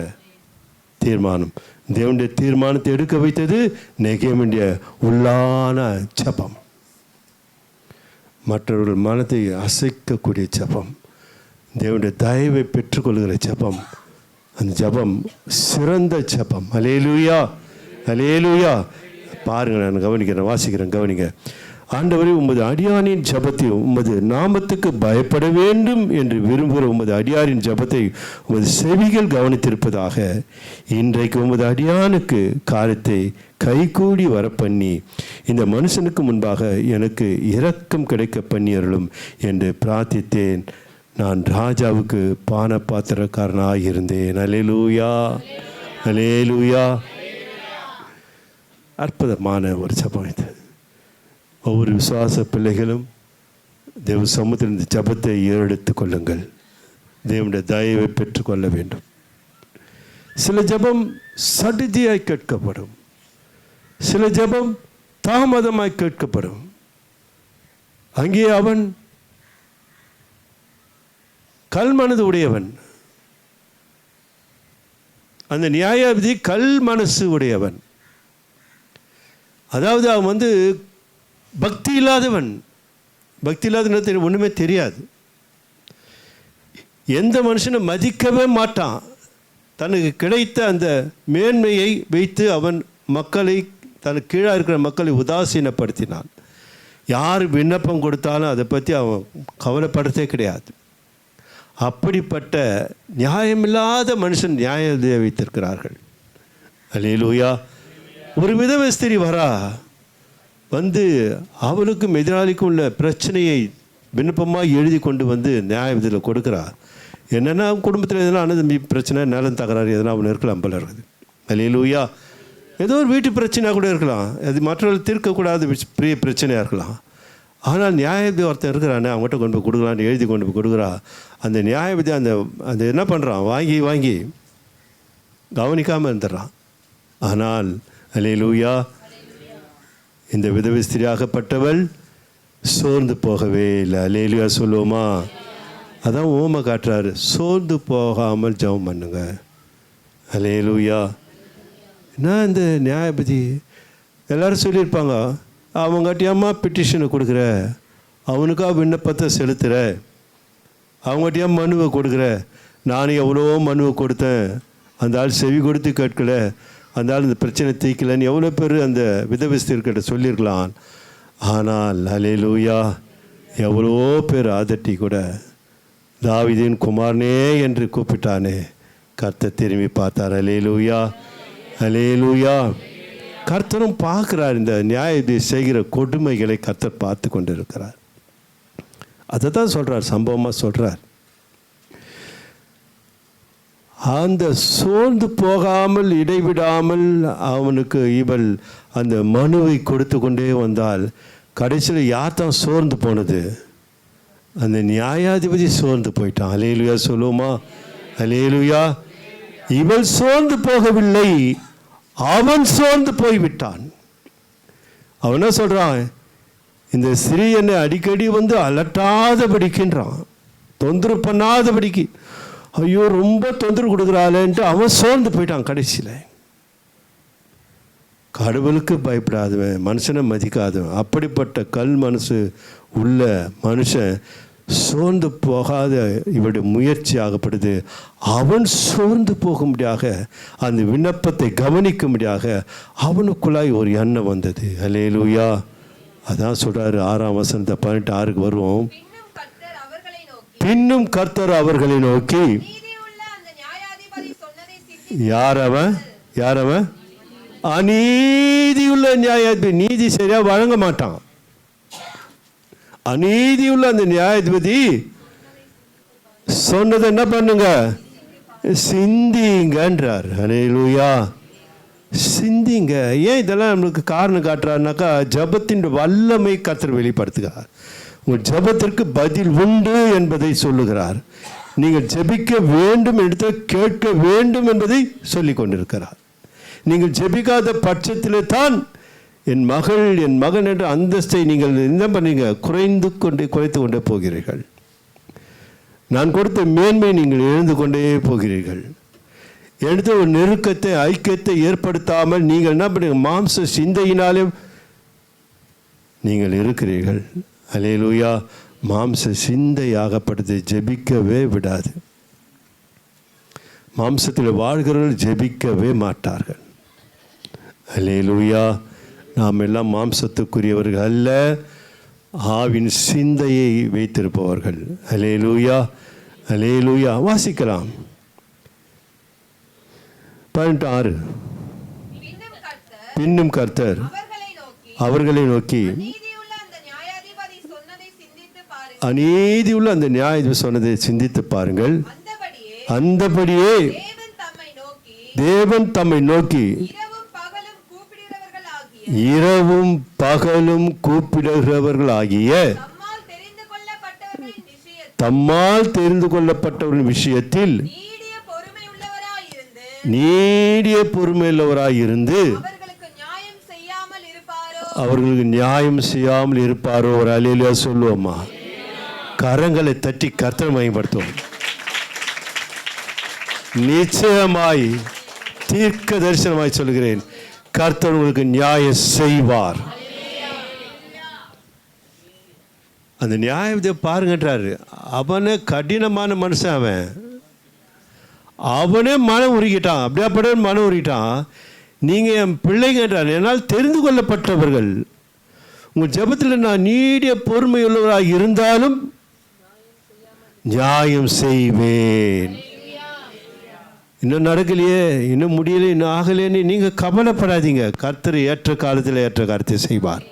தீர்மானம். தேவனுடைய தீர்மானத்தை எடுக்க வைத்தது நெகேமியனுடைய உள்ளான ஜபம். மற்றவர்கள் மனதை அசைக்கக்கூடிய ஜபம், தேவனுடைய தயவை பெற்றுக்கொள்கிற ஜபம். அந்த ஜபம் சிறந்த ஜபம். அல்லேலூயா, அல்லேலூயா. பாருங்கள், நான் கவனிக்கிறேன், வாசிக்கிறேன், கவனிங்க. ஆண்டவரே, உமது அடியானின் ஜபத்தை, உமது நாமத்துக்கு பயப்பட வேண்டும் என்று விரும்புகிற உமது அடியாரின் ஜபத்தை உமது செவிகள் கவனித்திருப்பதாக. இன்றைக்கு உமது அடியானுக்கு காரியத்தை கைகூடி வரப்பண்ணி இந்த மனுஷனுக்கு முன்பாக எனக்கு இரக்கம் கிடைக்க பண்ணியருளும் என்று பிரார்த்தித்தேன். நான் ராஜாவுக்கு பான பாத்திரக்காரனாக இருந்தேன். அல்லேலூயா, அல்லேலூயா. அற்புதமான ஒரு ஜபம் இது. ஒவ்வொரு விசுவாச பிள்ளைகளும் தேவ சமூகத்தில் இந்த ஜபத்தை ஏறெடுத்து கொள்ளுங்கள். தேவனுடைய தயவை பெற்றுக்கொள்ள வேண்டும். சில ஜபம் சடிதியாய் கேட்கப்படும், சில ஜபம் தாமதமாய் கேட்கப்படும். அங்கே அவன் கல் மனது உடையவன், அந்த நியாயாதிபதி கல் மனசு உடையவன். அதாவது அவன் பக்தி இல்லாதவன். பக்தி இல்லாத ஒன்றுமே தெரியாது. எந்த மனுஷனும் மதிக்கவே மாட்டான். தனக்கு கிடைத்த அந்த மேன்மையை வைத்து அவன் மக்களை, தனக்கு கீழாக இருக்கிற மக்களை உதாசீனப்படுத்தினான். யார் விண்ணப்பம் கொடுத்தாலும் அதை பற்றி அவன் கவலைப்படுறதே கிடையாது. அப்படிப்பட்ட நியாயமில்லாத மனுஷன் நியாயத்தை வைத்திருக்கிறார்கள். அல்லேலூயா. ஒரு விதவை ஸ்திரீ வரா, அவளுக்கும் எதிராளிக்கும் உள்ள பிரச்சனையை விண்ணப்பமாக எழுதி கொண்டு நியாயத்தில் கொடுக்குறா. என்னென்னா குடும்பத்தில் எதனா அனதம்பி பிரச்சனை, நிலம் தகராறு எதனா அவனு இருக்கலாம் போல இருக்குது. அல்லேலூயா. ஏதோ ஒரு வீட்டு பிரச்சனையாக கூட இருக்கலாம், அது மற்றவர்கள் தீர்க்கக்கூடாத பெரிய பிரச்சனையாக இருக்கலாம். ஆனால் நியாயபதி ஒருத்தன் இருக்கிறானே, அவங்ககிட்ட கொண்டு போய் கொடுக்கலான்னு எழுதி கொண்டு போய் கொடுக்குறா. அந்த நியாயபதி அந்த என்ன பண்ணுறான், வாங்கி கவனிக்காமல் இருந்துடுறான். ஆனால் அல்லேலூயா, இந்த விதவை ஸ்திரியாகப்பட்டவள் சோர்ந்து போகவே இல்லை. அல்லேலூயா சொல்லுவோமா? அதான் ஓமை காட்டுறாரு, சோர்ந்து போகாமல் ஜெபம் பண்ணுங்க. அல்லேலூயா. நான் இந்த நியாயபதி எல்லோரும் சொல்லியிருப்பாங்க, அவங்ககிட்டயாம்மா பெட்டிஷனை கொடுக்குற, அவனுக்காக விண்ணப்பத்தை செலுத்துகிற, அவங்ககிட்டயா மனுவை கொடுக்குற. நானும் எவ்வளோ மனுவை கொடுத்தேன், அந்த ஆள் செவி கொடுத்து கேட்கல, அந்த ஆள் இந்த பிரச்சனை தீர்க்கலன்னு எவ்வளோ பேர் அந்த விதவிஸ்திருக்கிட்ட சொல்லியிருக்கலாம். ஆனால் அல்லேலூயா, எவ்வளோ பேர் அதட்டி கூட தாவீதின் குமாரனே என்று கூப்பிட்டானே, கர்த்தர் திரும்பி பார்த்தார். அல்லேலூயா, அல்லேலூயா. கர்த்தரும் பார்க்குறார், இந்த நியாயத்தை செய்கிற கொடுமைகளை கர்த்தர் பார்த்து கொண்டு இருக்கிறார். அதை தான் சொல்கிறார், சம்பவமாக சொல்கிறார். அந்த சோர்ந்து போகாமல் இடைவிடாமல் அவனுக்கு இவள் அந்த மனுவை கொடுத்து கொண்டே வந்தால் கடைசியில் யார் தான் சோர்ந்து போனது? அந்த நியாயாதிபதி சோர்ந்து போயிட்டான். அல்லேலூயா சொல்லுவோமா? அல்லேலூயா. இவள் சோர்ந்து போகவில்லை, அவன் சோர்ந்து போய்விட்டான். அவன் என்ன சொல்கிறான்? இந்த ஸ்திரீ என்னை அடிக்கடி வந்து அலட்டாதபடிக்கின்றான், தொந்தரவு பண்ணாதபடிக்கு. ஐயோ ரொம்ப தொந்தரவு கொடுக்குறாளேன்ட்டு அவன் சோர்ந்து போயிட்டான். கடைசியில் கடவுளுக்கு பயப்படாதவன், மனுஷனை மதிக்காதவன், அப்படிப்பட்ட கல் மனசு உள்ள மனுஷன் சோர்ந்து போகாத இவருடைய முயற்சி ஆகப்படுது. அவன் சோர்ந்து போகும்படியாக, அந்த விண்ணப்பத்தை கவனிக்கும்படியாக அவனுக்குள்ளாய் ஒரு எண்ணம் வந்தது. அல்லேலூயா. அதான் சொல்கிறாரு 6ஆம் வசனத்தை 18:6 வருவோம். பின்னும் கர்த்தர் அவர்களை நோக்கி, யாரவன் யாரவன் அநீதியுள்ள நியாயாதிபதி, நீதி சரியா வழங்க மாட்டான். அநீதியுள்ள அந்த நியாயாதிபதி சொன்னதை என்ன பண்ணுங்க? சிந்திங்கன்றார். அல்லேலூயா. சிந்திங்க. ஏன் இதெல்லாம் நம்மளுக்கு காரணம் காட்டுறாருனாக்கா, ஜபத்தின் வல்லமை கர்த்தர் வெளிப்படுத்துகிறார். உங்கள் ஜபத்திற்கு பதில் உண்டு என்பதை சொல்லுகிறார். நீங்கள் ஜெபிக்க வேண்டும் என்று கேட்க வேண்டும் என்பதை சொல்லி கொண்டிருக்கிறார். நீங்கள் ஜெபிக்காத பட்சத்திலே தான் என் மகள் என் மகன் என்ற அந்தஸ்தை நீங்கள் என்ன பண்ணீங்க? குறைத்து கொண்டே போகிறீர்கள். நான் கொடுத்த மேன்மை நீங்கள் இழந்து கொண்டே போகிறீர்கள். எடுத்து ஒரு நெருக்கத்தை ஐக்கியத்தை ஏற்படுத்தாமல் நீங்கள் என்ன பண்ணுங்க? மாம்ச சிந்தையினாலே நீங்கள் இருக்கிறீர்கள். அல்லேலூயா. மாம்ச சிந்தையாகப்படுது, ஜெபிக்கவே விடாது. மாம்சத்தில் வாழ்கிறவர்கள் ஜெபிக்கவே மாட்டார்கள். அல்லேலூயா. நாம் எல்லாம் மாம்சத்துக்குரியவர்கள் அல்ல, ஆவின் சிந்தையை வைத்திருப்பவர்கள். அல்லேலூயா, அல்லேலூயா. வாசிக்கலாம் 18:6. பின்னும் கர்த்தர் அவர்களை நோக்கி, அநீதி உள்ள அந்த நியாயாதிபதி சொன்னதை சிந்தித்து பாருங்கள். அந்தபடியே தேவன் தம்மை நோக்கி இரவும் பகலும் கூப்பிடுகிறவர்கள் ஆகிய தம்மால் தெரிந்து கொள்ளப்பட்டவரின் விஷயத்தில் நீடிய பொறுமையுள்ளவராயிருந்து அவர்களுக்கு நியாயம் செய்யாமல் இருப்பாரோ? ஒரு அல்லேலூயா சொல்லுவோமா? கரங்களை தட்டி கர்த்தரை மகிமைப்படுத்துவோம். நிச்சயமாய் தீர்க்க தரிசனமாய் சொல்கிறேன், கர்த்தர் உங்களுக்கு நியாயம் செய்வார். அந்த நியாயத்தை பாருங்கன்றாரு. அவனே கடினமான மனுஷன், அவனே மனம் உருகிட்டான். அப்படியாப்பட்ட மனம் உருகிட்டான். நீங்கள் என் பிள்ளைங்கன்றார், என்னால் தெரிந்து கொள்ளப்பட்டவர்கள். உங்கள் ஜெபத்தில் நான் நீடிய பொறுமையுள்ளவராக இருந்தாலும் நியாயம் செய்வேன். இன்னும் நடக்கலையே, இன்னும் முடியலையே, இன்னும் ஆகலைன்னு நீங்கள் கவலைப்படாதீங்க. கர்த்தர் ஏற்ற காலத்தில் ஏற்ற காரியத்தை செய்வார்.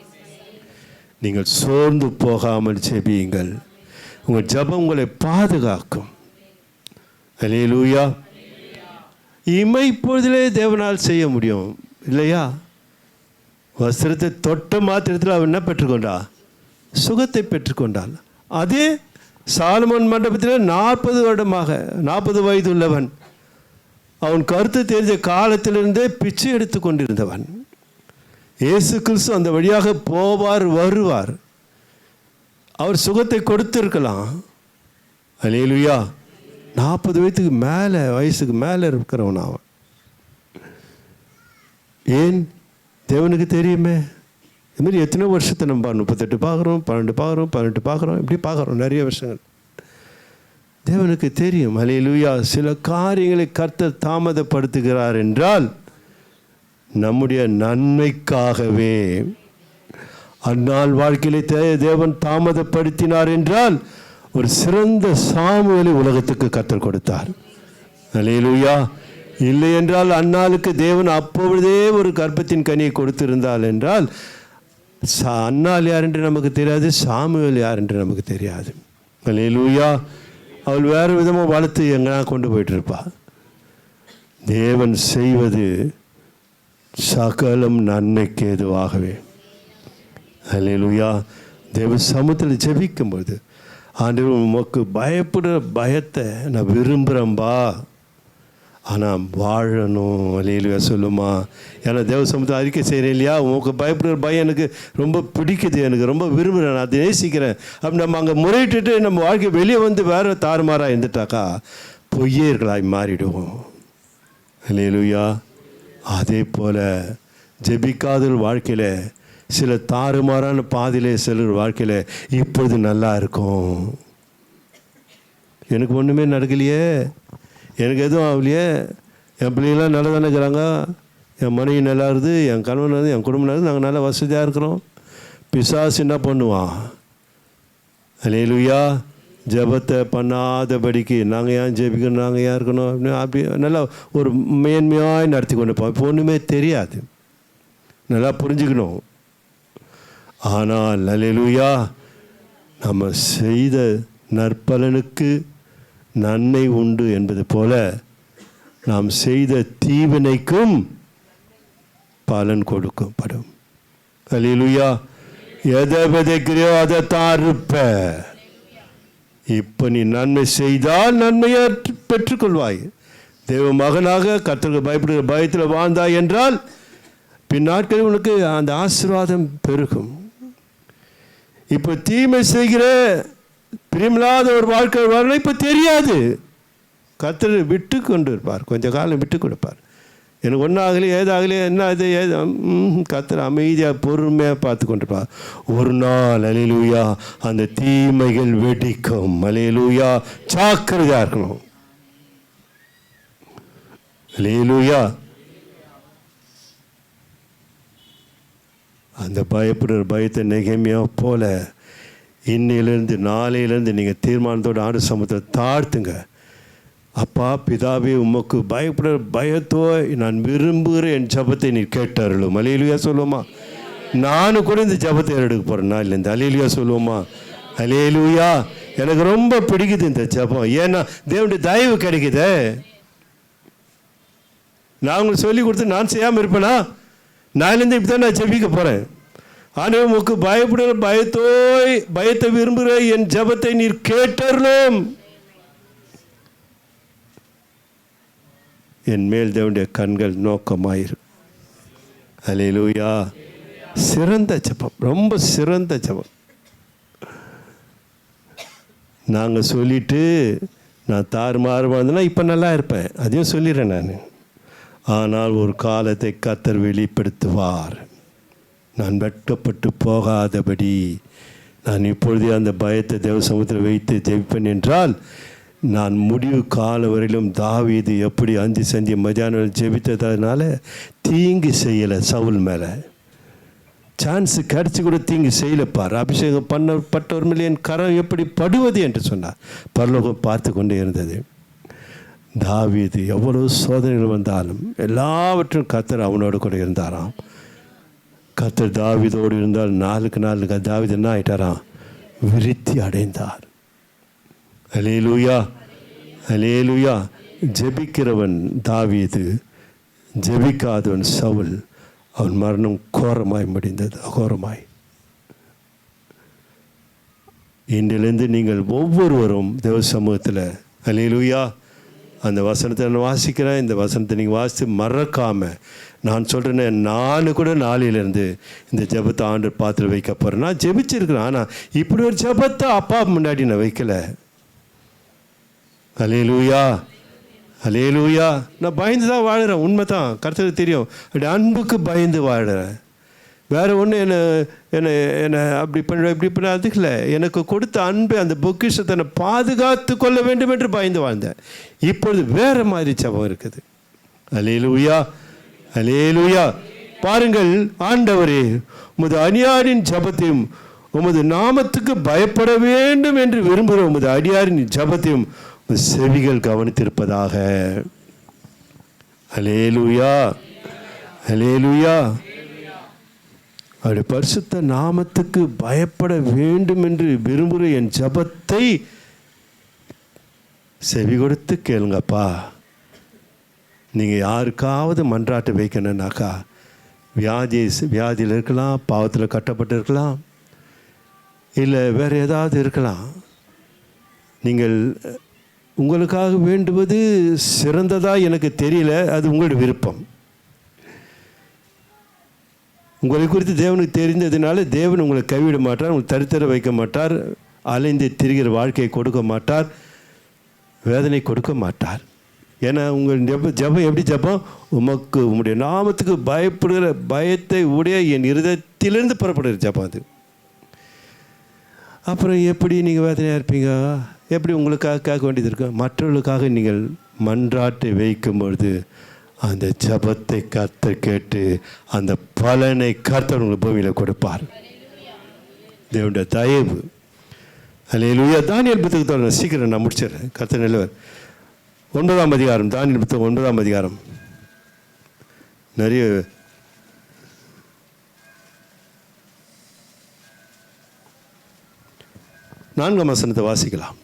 நீங்கள் சோர்ந்து போகாமல் ஜெபியுங்கள். உங்கள் ஜெபம் உங்களை பாதுகாக்கும். அல்லேலூயா. இமைப்பொழுதிலே தேவனால் செய்ய முடியும் இல்லையா? வஸ்திரத்தை தொட்ட மாத்திரத்தில் அவன் என்ன பெற்றுக்கொண்டா? சுகத்தை பெற்றுக்கொண்டாள். அதே சாலமோன் மண்டபத்தில் 40 வருடமாக 40 வயது உள்ளவன், அவன் கருத்து தெரிஞ்ச காலத்திலிருந்தே பிச்சை எடுத்து கொண்டிருந்தவன். இயேசு கிறிஸ்து அந்த வழியாக போவார் வருவார். அவர் சுகத்தை கொடுத்திருக்கலாம். அல்லேலூயா. 40 வயசுக்கு மேலே இருக்கிறவன் அவன். ஏன்? தேவனுக்கு தெரியுமே. இதுமாரி எத்தனை வருஷத்தை நம்ம 38 பார்க்குறோம், 12 பார்க்குறோம், 18 பார்க்குறோம், இப்படி பார்க்குறோம் நிறைய வருஷங்கள். தேவனுக்கு தெரியும். அல்லேலூயா. சில காரியங்களை கர்த்தர் தாமதப்படுத்துகிறார் என்றால் நம்முடைய நன்மைக்காகவே. அந்நாள் வாழ்க்கையிலே தேவன் தாமதப்படுத்தினார் என்றால் ஒரு சிறந்த சாமுவேலை உலகத்துக்கு கர்த்தர் கொடுத்தார். அல்லேலூயா. இல்லை என்றால் அன்னாளுக்கு தேவன் அப்பொழுதே ஒரு கர்ப்பத்தின் கனியை கொடுத்திருந்தால் என்றால் அன்னாள் யார் என்று நமக்கு தெரியாது, சாமுவேல் யார் என்று நமக்கு தெரியாது. அல்லேலூயா. அவள் வேறு விதமாக வளர்த்து எங்கன்னா கொண்டு போயிட்டுருப்பா. தேவன் செய்வது சகலம் நன்மைக்கு ஏதுவாகவே. அல்லேலூயா. தேவ சமூகத்தில் ஜெபிக்கும்போது ஆண்டவர் உமக்கு பயப்படுற பயத்தை நான் விரும்புகிறேன்பா, ஆனால் வாழணும். அல்லேலூயா சொல்லுமா. ஏன்னா தேவ சமூகத்தை அறிக்கை செய்கிறேன் இல்லையா, உமக்கு பயப்படுற பயம் எனக்கு ரொம்ப பிடிக்குது, எனக்கு ரொம்ப விரும்புகிறேன், நான் அதை நேசிக்கிறேன். அப்படி நம்ம அங்கே முறையிட்டு நம்ம வாழ்க்கை வெளியே வந்து வேறு தாறுமாறாக இருந்துட்டாக்கா பொய்யர்களாய் மாறிடுவோம். அல்லேலூயா. அதே போல் ஜெபிக்காத வாழ்க்கையில் சில தாறுமாறான பாதையிலே செல்கிற வாழ்க்கையில் இப்பொழுது நல்லா இருக்கும். எனக்கு ஒன்றுமே நடக்கலையே, எனக்கு எதுவும் ஆகலையே, என் பிள்ளைங்களாம் நல்லா தானே இருக்கிறாங்க, என் மனைவி நல்லா இருக்குது, என் கணவன் இருக்குது, என் குடும்பம் இருக்குது, நாங்கள் நல்லா வசதியாக இருக்கிறோம். பிசாசு என்ன பண்ணுவான்? அல்லேலூயா. ஜெபத்தை பண்ணாதபடிக்கு நாங்கள் ஏன் ஜெபிக்கணும், நாங்கள் ஏன் இருக்கணும் அப்படின்னு அப்படி நல்லா ஒரு மேன்மையாக நடத்தி கொண்டு போவோம். இப்போ ஒன்றுமே தெரியாது, நல்லா புரிஞ்சுக்கணும். ஆனால் அல்லேலூயா, நம்ம செய்த நற்பலனுக்கு நன்மை உண்டு என்பது போல நாம் செய்த தீவினைக்கும் பலன் கொடுக்கப்படும். அல்லேலூயா. எதை விதைக்கிறியோ அதை தான் இருப்ப. இப்போ நீ நன்மை செய்தால் நன்மையை பெற்றுக்கொள்வாய். தேவ மகனாக கர்த்தருக்கு பயப்படுகிற பயத்தில் வாழ்ந்தாய் என்றால் பின் நாட்களில் உனக்கு அந்த ஆசீர்வாதம் பெருகும். இப்போ தீமை செய்கிற பிரியமில்லாத ஒரு வாழ்க்கை வரணும் இப்போ தெரியாது. கர்த்தர் விட்டு கொண்டு இருப்பார், கொஞ்சம் காலம் விட்டு கொடுப்பார். எனக்கு ஒன்றாகலையே ஏதாகலையே என்ன இது ஏது கர்த்தர் அமைதியாக பொறுமையாக பார்த்து கொண்டிருப்பார். ஒரு நாள் அல்லேலூயா அந்த தீமைகள் வெடிக்கும். அல்லேலூயா. ஜாக்கிரதையாக இருக்கணும். அல்லேலூயா. அந்த பயப்படுற பயத்தை நெகேமியா போல இன்னையிலேருந்து நாளையிலேருந்து நீங்கள் தீர்மானத்தோடு ஆண்டு சமூகத்தை தாழ்த்துங்க. அப்பா பிதாவே உமக்கு பயப்படுற பயத்தோ நான் விரும்புகிற என் ஜபத்தை நீ கேட்டாருளும். அல்லேலூயா சொல்லுவோமா. நானும் கூட இந்த ஜபத்தை எடுக்க போகிறேன் நாளிலேருந்து. அல்லேலூயா சொல்லுவோமா. அல்லேலூயா. எனக்கு ரொம்ப பிடிக்குது இந்த ஜபம். ஏன்னா தேவனுடைய தயவு கிடைக்குது. நான் உங்களுக்கு சொல்லி கொடுத்து நான் செய்யாமல் இருப்பேனா? நாளிலேருந்து இப்படி தான் நான் ஜெபிக்க போகிறேன். ஆனால் உமக்கு பயப்படுற பயத்தை விரும்புகிற என் ஜபத்தை நீர் கேட்டருளும். என் மேல் தேவனுடைய கண்கள் நோக்கமாயிரு. அல்லேலூயா. சிறந்த ஜபம், ரொம்ப சிறந்த ஜபம். நாங்கள் சொல்லிட்டு நான் தாறுமாறு வாழ்ந்தேன்னா இப்போ நல்லா இருப்பேன், அதையும் சொல்லிடுறேன் நான். ஆனால் ஒரு காலத்தை கர்த்தர் வெளிப்படுத்துவார். நான் வெட்கப்பட்டு போகாதபடி நான் இப்பொழுதே அந்த பயத்தை தேவ சமூகத்தில் வைத்து ஜெபிப்பேன் என்றால் நான் முடிவு கால வரையிலும் தாவீது எப்படி அந்தி சந்தி மதியானம் ஜெபித்ததுனால தீங்கு செய்யலை. சவுல் மேலே சான்ஸு கிடச்சி கூட தீங்கு செய்யலைப்பார். அபிஷேகம் பண்ணப்பட்டவர் மேலே என் கரம் எப்படி படுவது என்று சொன்னார். பரலோகம் பார்த்து கொண்டே இருந்தது. தாவீது எவ்வளவு சோதனைகள் வந்தாலும் எல்லாவற்றும் கர்த்தர் அவனோடு கூட இருந்தாராம். கர்த்தர் தாவீதோடு இருந்தால் நாளுக்கு நாளுக்கு தாவீது என்ன ஆயிட்டாராம்? விருத்தி அடைந்தார். அல்லேலூயா. அல்லேலூயா. ஜெபிக்கிறவன் தாவீது, ஜெபிக்காதவன் சவுல். அவன் மரணம் கோரமாய் முடிந்தது, அகோரமாய். இன்றிலிருந்து நீங்கள் ஒவ்வொருவரும் தேவ சமூகத்தில் அல்லேலூயா அந்த வசனத்தை நான் வாசிக்கிறேன். இந்த வசனத்தை நீங்கள் வாசித்து மறக்காமல் நான் சொல்கிறேன். நான் கூட நாளையிலேருந்து இந்த ஜெபத்தை ஆண்டு பாத்திரம் வைக்க போகிறேன். நான் ஜெபிச்சிருக்கிறேன், ஆனால் இப்படி ஒரு ஜெபத்தை அப்பா முன்னாடி நான் வைக்கலை. அல்லேலூயா. அல்லேலூயா. நான் பயந்து தான் வாழுறேன், உண்மை தான், கர்த்தருக்கு தெரியும். அப்படி அன்புக்கு பயந்து வாழுறேன். வேறு ஒன்று என்னை அப்படி பண்ண இப்படி பண்ண அதுக்கு இல்லை. எனக்கு கொடுத்த அன்பு அந்த பொக்கிஷத்தை நான் பாதுகாத்து கொள்ள வேண்டும் என்று பயந்து வாழ்ந்தேன். இப்பொழுது வேறு மாதிரி ஜெபம் இருக்குது. அல்லேலூயா. அல்லேலூயா. பாருங்கள், ஆண்டவரே உமது அடியாரின் ஜெபத்தையும் உமது நாமத்துக்கு பயப்பட வேண்டும் என்று விரும்புகிற உமது அடியாரின் ஜெபத்தையும் செவிகள் கவனித்திருப்பதாக. அல்லேலூயா, அல்லேலூயா. அவருடைய பரிசுத்த நாமத்துக்கு பயப்பட வேண்டும் என்று விரும்புகிற என் ஜபத்தை செவி கொடுத்து கேளுங்கப்பா. நீங்கள் யாருக்காவது மன்றாட்டு வைக்கணுன்னாக்கா, வியாதியில் இருக்கலாம், பாவத்தில் கட்டப்பட்டு இருக்கலாம், இல்லை வேறு ஏதாவது இருக்கலாம். நீங்கள் உங்களுக்காக வேண்டுவது சிறந்ததாக எனக்கு தெரியல, அது உங்களுடைய விருப்பம். உங்களை குறித்து தேவனுக்கு தெரிந்ததுனால தேவன் உங்களை கைவிட மாட்டார், உங்களை தரித்திர வைக்க மாட்டார், அலைந்து திரிகிற வாழ்க்கையை கொடுக்க மாட்டார், வேதனை கொடுக்க மாட்டார். ஏன்னா உங்கள் ஜபம் எப்படி ஜபம்? உமக்கு உம்முடைய நாமத்துக்கு பயப்படுகிற பயத்தை உடைய என் இருதயத்திலிருந்து புறப்படுகிற ஜபம் அது. அப்புறம் எப்படி நீங்கள் வேதனையாக இருப்பீங்க? எப்படி உங்களுக்காக கேட்க வேண்டியது இருக்கும்? மற்றவர்களுக்காக நீங்கள் மன்றாட்டை வைக்கும்பொழுது அந்த ஜபத்தை கர்த்தர் கேட்டு அந்த பலனை கர்த்தர் உங்களுக்கு பூமியில் கொடுப்பார். தேவனுடைய தயவு. அல்லேலூயா. தானியேல் புத்தகத்தோட சீக்கிரம் நான் முடிச்சிடுறேன். கர்த்தர் நல்லவர். 9ஆம் அதிகாரம், தானியேல் புத்தகம் 9ஆம் அதிகாரம். நிறைய 4ஆம் வசனத்தை வாசிக்கலாம்.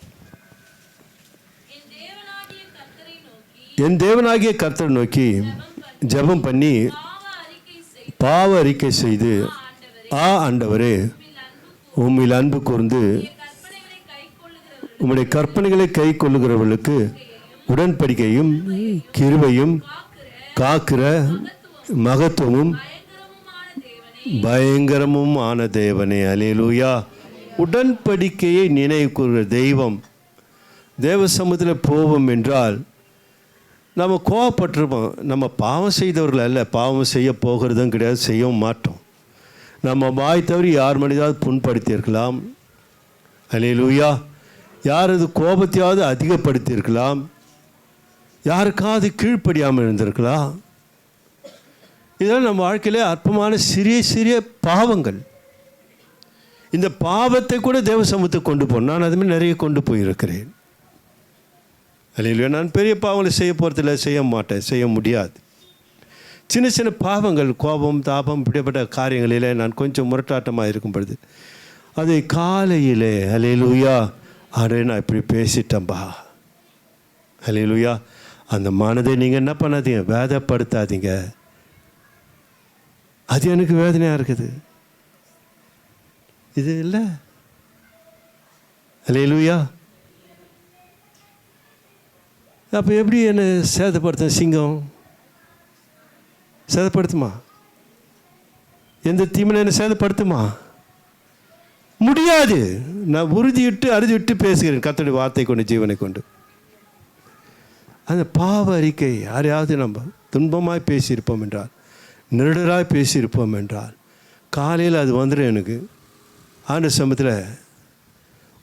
என் தேவனாகிய கர்த்தரை நோக்கி ஜெபம் பண்ணி பாவ அறிக்கை செய்து, ஆண்டவரே, உம்மில் அன்பு கூர்ந்து உம்முடைய கற்பனைகளை கை கொள்ளுகிறவர்களுக்கு உடன்படிக்கையும் கிருபையும் காக்கிற மகத்துவமும் பயங்கரமும் ஆன தேவனே. அல்லேலூயா. உடன்படிக்கையை நினைவு கூறுகிற தெய்வம். தேவ சமூகத்தில் போவோம் என்றால் நம்ம கோவப்பட்டிருப்போம். நம்ம பாவம் செய்தவர்கள் அல்ல, பாவம் செய்ய போகிறதும் கிடையாது, செய்யவும் மாட்டோம். நம்ம வாய் தவறி யார் மனிதாவது புண்படுத்தியிருக்கலாம். அல்லேலூயா. யாரது கோபத்தையாவது அதிகப்படுத்தியிருக்கலாம், யாருக்காவது கீழ்ப்படியாமல் இருந்திருக்கலாம். இதெல்லாம் நம்ம வாழ்க்கையிலே அற்பமான சிறிய சிறிய பாவங்கள். இந்த பாவத்தை கூட தேவ சமூகத்துக்கு கொண்டு போகணும். நான் அதுமாதிரி நிறைய கொண்டு போயிருக்கிறேன். அல்லேலூயா. நான் பெரிய பாவங்களை செய்ய போகிறதில்ல, செய்ய மாட்டேன், செய்ய முடியாது. சின்ன சின்ன பாவங்கள், கோபம், தாபம், இப்படிப்பட்ட காரியங்களில் நான் கொஞ்சம் முரட்டாட்டமாக இருக்கும் பொழுது அதை காலையிலே அல்லேலூயா, ஆண்டவரே நான் இப்படி பேசிட்டேன்பா, அல்லேலூயா, அந்த மனதை நீங்கள் என்ன பண்ணாதீங்க, வேதப்படுத்தாதீங்க. அது எனக்கு வேதனையாக இருக்குது. இது இல்லை. அல்லேலூயா. அப்போ எப்படி என்னை சேதப்படுத்த? சிங்கம் சேதப்படுத்துமா? எந்த தீமையை என்னை சேதப்படுத்துமா? முடியாது. நான் உறுதியிட்டு அறுதிவிட்டு பேசுகிறேன் கர்த்தருடைய வார்த்தை கொண்டு, ஜீவனை கொண்டு. அந்த பாவ அறிக்கை யாரையாவது நம்ம துன்பமாய் பேசியிருப்போம் என்றால், நெருடராய் பேசியிருப்போம் என்றால், காலையில் அது வந்துடும். எனக்கு ஆண்டு சமயத்தில்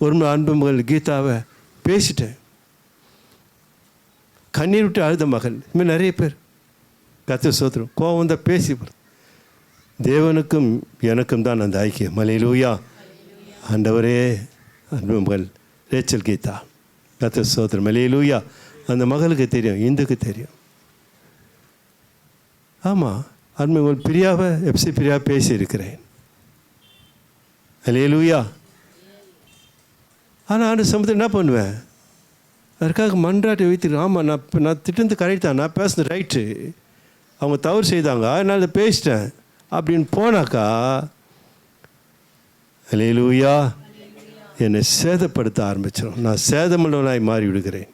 ஒரு அன்பு மகள் கீதாவை பேசிட்டேன். கண்ணீர் விட்டு அழுத மகள். இதுமாதிரி நிறைய பேர் கர்த்தர் ஸ்தோத்திரம். கோவம் தான் பேசி தேவனுக்கும் எனக்கும் தான் அந்த ஐக்கியம். அல்லேலூயா. ஆண்டவரே, அன்பு மகள் ரேச்சல் கீதா, கர்த்தர் ஸ்தோத்திரம். அல்லேலூயா. அந்த மகளுக்கு தெரியும், இந்துக்கு தெரியும். ஆமாம், அன்பு மகள் பிரியாவை, எப்சி பிரியா பேசியிருக்கிறேன். அல்லேலூயா. ஆனால் ஆண்டு சமயத்தில் என்ன பண்ணுவேன்? அதுக்காக மன்றாட்டை வைத்துருக்கேன். ஆமாம், நான் திட்டந்து கரெக்ட் தான், நான் பேசுனது ரைட்டு, அவங்க தவறு செய்தாங்க, அதனால் அதை பேசிட்டேன் அப்படின்னு போனாக்கா, அல்லேலூயா, என்னை சேதப்படுத்த ஆரம்பிச்சிடும். நான் சேதமுள்ளவனாய் மாறி விடுகிறேன்.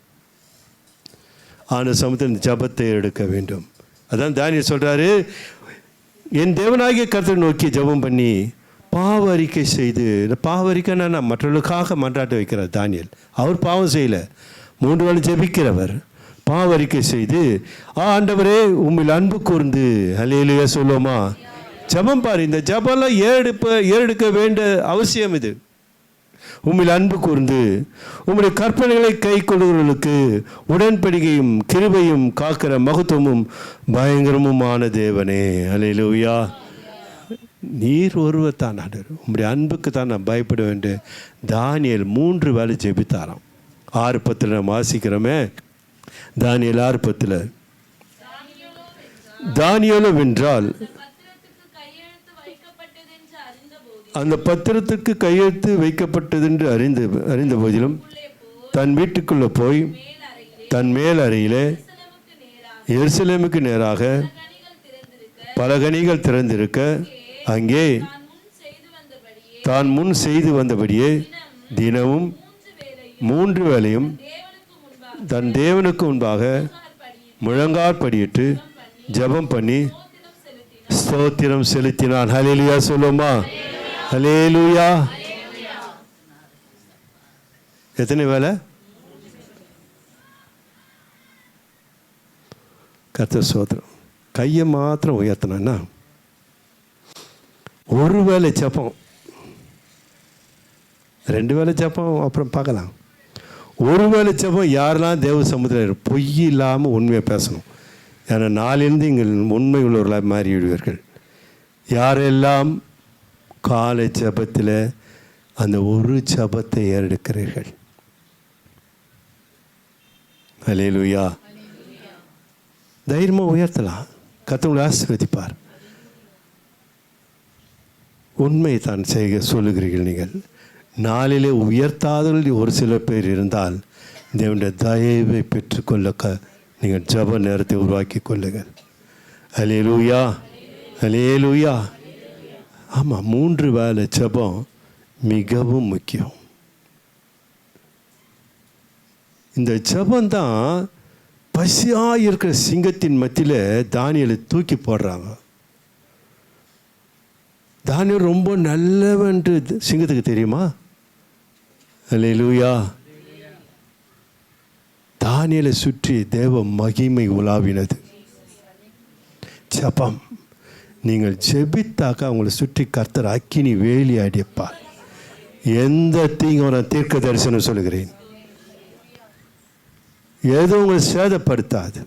ஆன சமயத்தில் இந்த ஜபத்தை எடுக்க வேண்டும். அதான் தானியேல் சொல்கிறாரு, என் தேவனாகிய கர்த்தரை நோக்கி ஜபம் பண்ணி பாவ அறிக்கை செய்து. இந்த பாவ அறிக்கைன்னா நான் மற்றவர்களுக்காக மன்றாட்ட வைக்கிறார் தானியேல். அவர் பாவம் செய்யலை, 3 வேளை ஜெபிக்கிறவர். பாவ அறிக்கை செய்து, ஆண்டவரே, உம்மில் அன்பு கூர்ந்து. அல்லேலூயா சொல்லுவோமா? ஜபம் பாரு, இந்த ஜபம்லாம் ஏறெடுக்க வேண்டிய அவசியம் இது. உம்மில் அன்பு கூர்ந்து உம்முடைய கற்பனைகளை கை கொள்ளுகிறவர்களுக்கு உடன்படிக்கையும் கிருபையும் காக்கிற மகத்துவமும் பயங்கரமுமான தேவனே. அல்லேலூயா. நீர் ஒருவர் தான் ஆண்டவர், உம்முடைய அன்புக்கு தான் நான் பயப்பட வேண்டும். தானியேல் 3 வேளை ஜெபித்தாராம். 6:10 நம்ம வாசிக்கிறோமே, தானியேல் 6:10. தானியேலோ வென்றால் அந்த பத்திரத்துக்கு கையெழுத்து வைக்கப்பட்டதென்று அறிந்த போதிலும் தன் வீட்டுக்குள்ளே போய் தன் மேல் அறையிலே எருசலேமுக்கு நேராக பலகணிகள் திறந்திருக்க அங்கே தான் முன் செய்து வந்தபடியே தினமும் 3 வேளையும் தன் தேவனுக்கு முன்பாக முழங்காற்படியிட்டு ஜெபம் பண்ணி ஸ்தோத்திரம் செலுத்தினான். ஹல்லேலூயா சொல்லுமா? ஹல்லேலூயா. எத்தனை வேலை? கர்த்தர் ஸ்தோத்திரம். கையை மாத்திரம் உயர்த்தணும்னா ஒரு வேளை ஜெபம், 2 வேளை ஜெபம் அப்புறம் பார்க்கலாம். ஒரு வேளை ஜெபம் யாரெல்லாம் தேவ சமுதிரம் பொய் இல்லாமல் உண்மையை பேசணும். ஏன்னா நாளிலிருந்து இங்கே உண்மை உள்ளவர்களாக மாறிவிடுவீர்கள். யாரெல்லாம் காலை ஜெபத்தில் அந்த ஒரு ஜெபத்தை ஏறெடுக்கிறீர்கள். ஹல்லேலூயா. தைரியமாக உயர்த்தலாம். கர்த்தர் ஆசீர்வதிப்பார். உண்மை தான் செய்ய சொல்லுகிறீர்கள். நீங்கள் நாளிலே உயர்த்தாதவர்கள் ஒரு சில பேர் இருந்தால் தேவனுடைய தயவை பெற்றுக்கொள்ள நீங்கள் ஜெப நேரத்தை உருவாக்கி கொள்ளுங்கள். ஹல்லேலூயா, ஹல்லேலூயா. ஆமாம், 3 வேளை ஜெபம் மிகவும் முக்கியம். இந்த ஜெபந்தான் பசியாக இருக்கிற சிங்கத்தின் மத்தியில் தானியேலை தூக்கி போடுறாங்க. தானியேல் ரொம்ப நல்லவன்ட்டு சிங்கத்துக்கு தெரியுமா? ஹல்லேலூயா. தானியேலை சுற்றி தேவ மகிமை உலாவினது. ஜெபம். நீங்கள் ஜெபித்தாக்கா அவங்களை சுற்றி கர்த்தர் அக்கினி வேலி அடிப்பார். எந்த தீங்கும் நான் தீர்க்க தரிசனம் சொல்லுகிறேன். ஏதோ உங்களை சேதப்படுத்தாது.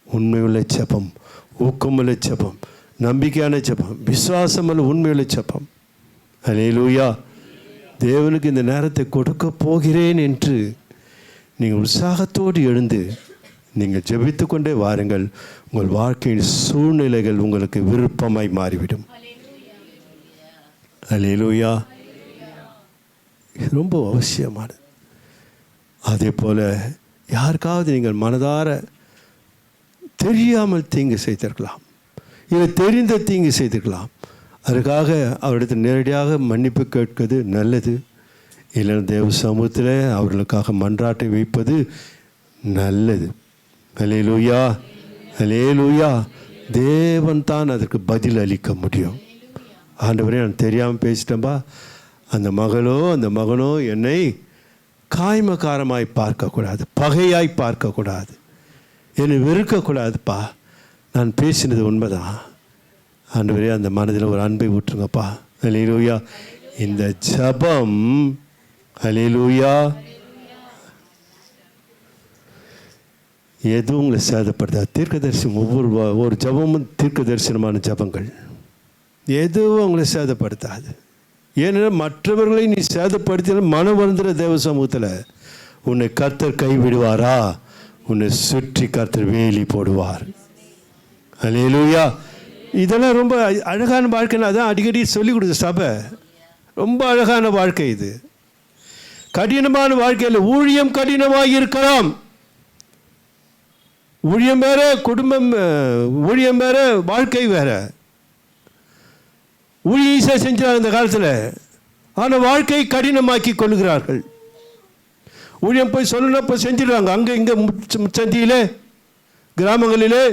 உண்மையுள்ள ஜெபம், ஊக்கமுள்ள ஜெபம், நம்பிக்கையான ஜெபம், விசுவாசமுள்ள உண்மையுள்ள ஜெபம். ஹல்லேலூயா. தேவனுக்கு இந்த நேரத்தை கொடுக்க போகிறேன் என்று நீங்கள் உற்சாகத்தோடு எழுந்து நீங்கள் ஜெபித்து கொண்டே வாருங்கள். உங்கள் வாழ்க்கையின் சூழ்நிலைகள் உங்களுக்கு விருப்பமாய் மாறிவிடும். ஹல்லேலூயா. ரொம்ப அவசியமானது. அதே போல் யாருக்காவது நீங்கள் மனதார தெரியாமல் தீங்கு செய்திருக்கலாம், இல்லை தெரிந்த தீங்கு செய்திருக்கலாம். அதுக்காக அவரிடத்தில் நேரடியாக மன்னிப்பு கேட்கிறது நல்லது. இல்லைன்னா தேவ சமூகத்தில் அவர்களுக்காக மன்றாட்டை வைப்பது நல்லது. ஹல்லேலூயா, ஹல்லேலூயா. தேவன் தான் அதற்கு பதில் அளிக்க முடியும். ஆண்டவரே, நான் தெரியாமல் பேசிட்டேன்பா, அந்த மகனோ என்னை காய்மக்காரமாய் பார்க்கக்கூடாது, பகையாய் பார்க்கக்கூடாது, என்னை வெறுக்கக்கூடாதுப்பா, நான் பேசினது உண்மைதான். ஆண்டவரே, அந்த மனதில் ஒரு அன்பை ஊற்றுங்கப்பா. ஹல்லேலூயா. இந்த ஜெபம், ஹல்லேலூயா, எதுவும் உங்களை சேதப்படுத்தாது. தீர்க்கதரிசனம் ஒவ்வொரு ஜெபமும் தீர்க்க தரிசனமான ஜெபங்கள். எதுவும் உங்களை சேதப்படுத்தாது. ஏன்னா மற்றவர்களை நீ சேதப்படுத்தின மனம் வருந்துற தேவ சமூகத்தில் உன்னை கர்த்தர் கைவிடுவாரா? உன்னை சுற்றி கர்த்தர் வேலி போடுவார். ஹல்லேலூயா. இதெல்லாம் ரொம்ப அழகான வாழ்க்கைன்னு அதான் அடிக்கடி சொல்லிக் கொடுத்த சபை. ரொம்ப அழகான வாழ்க்கை இது. கடினமான வாழ்க்கையில் ஊழியம் கடினமாக இருக்கலாம். ஊழியம் வேற, குடும்பம் ஊழியம் வேற, வாழ்க்கை வேற. ஊழியம் ஈஸியாக செஞ்சாங்க இந்த காலத்தில். ஆனால் வாழ்க்கையை கடினமாக்கி கொள்ளுகிறார்கள். ஊழியம் போய் சொல்லணும், போய் செஞ்சிடுறாங்க. அங்கே இங்கே சந்தியிலே கிராமங்களிலே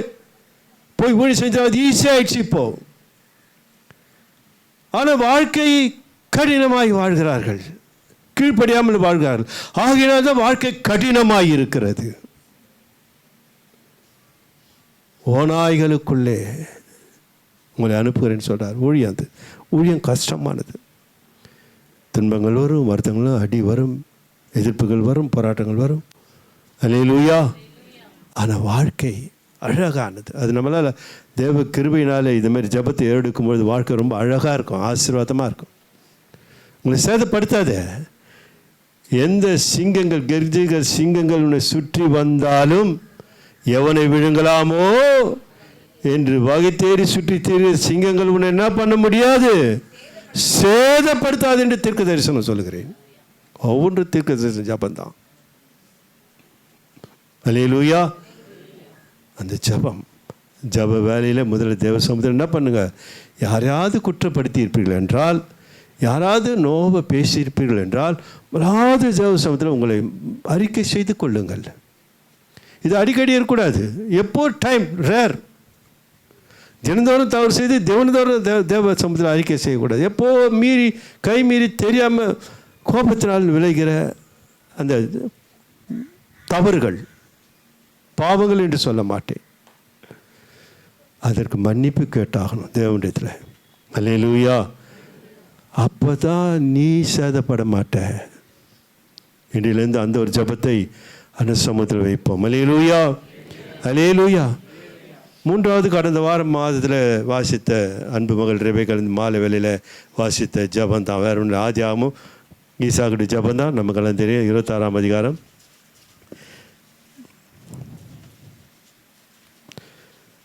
போய் ஊழியம் செஞ்சால் அது ஈஸியாகிடுச்சு இப்போ. ஆனால் வாழ்க்கை கடினமாகி வாழ்கிறார்கள், கீழ்ப்படியாமல் வாழ்கிறார்கள். ஆகினால் தான் வாழ்க்கை கடினமாக இருக்கிறது. ஓநாய்களுக்குள்ளே உங்களை அனுப்புகிறேன்னு சொல்கிறார். ஊழியம் கஷ்டமானது. துன்பங்கள் வரும், வருத்தங்களும், அடி வரும், எதிர்ப்புகள் வரும், போராட்டங்கள் வரும். ஹல்லேலூயா. ஆனால் வாழ்க்கை அழகானது. அது நம்மளால் தேவ கிருபையினால் இதுமாதிரி ஜெபத்தை ஏறெடுக்கும்பொழுது வாழ்க்கை ரொம்ப அழகாக இருக்கும், ஆசீர்வாதமாக இருக்கும். உங்களை சேதப்படுத்தாத. எந்த சிங்கங்கள், கர்ஜிகள் சிங்கங்கள் உன்னை சுற்றி வந்தாலும் எவனை விழுங்கலாமோ என்று வகை தேடி சுற்றி தேடி சிங்கங்கள் உன்னை என்ன பண்ண முடியாது, சேதப்படுத்தாது என்று தீர்க்க தரிசனம் சொல்லுகிறேன். ஒவ்வொன்று தீர்க்க தரிசனம் ஜபந்தான். அல்லேலூயா. அந்த ஜபம், ஜப வேலையில் முதல்ல தேவ சமுத்திரம் என்ன பண்ணுங்க, யாரையாவது குற்றப்படுத்தி இருப்பீர்கள் என்றால், யாராவது நோவை பேசியிருப்பீர்கள் என்றால், முதலாவது தேவ சமுத்திரம் உங்களை அறிக்கை செய்து கொள்ளுங்கள். இது அடிக்கடி இருக்கக்கூடாது. எப்போ டைம் ரேர். தினந்தோறும் தவறு செய்து தினந்தோறும் தேவ சமுத்திரம் அறிக்கை செய்யக்கூடாது. எப்போ மீறி கை மீறி தெரியாமல் கோபத்தினால் விளைகிற அந்த தவறுகள், பாவங்கள் என்று சொல்ல மாட்டேன், அதற்கு மன்னிப்பு கேட்டாகணும் தேவனிடத்தில். அல்லேலூயா. அப்போ தான் நீ சேதப்பட மாட்ட. இன்றிலிருந்து அந்த ஒரு ஜபத்தை அந்த சமூகத்தில் வைப்போம். அல்லேலூயா, அல்லேலூயா. மூன்றாவது, கடந்த வாரம் மாதத்தில் வாசித்த அன்பு மகள் ரெபேக்காள் மாலை வேளையில் வாசித்த ஜபம் தான். வேறு ஒன்று ஆதியாகமும் ஈசாக்குடைய ஜபம் தான். நமக்கெல்லாம் தெரியும். 26ஆம் அதிகாரம்.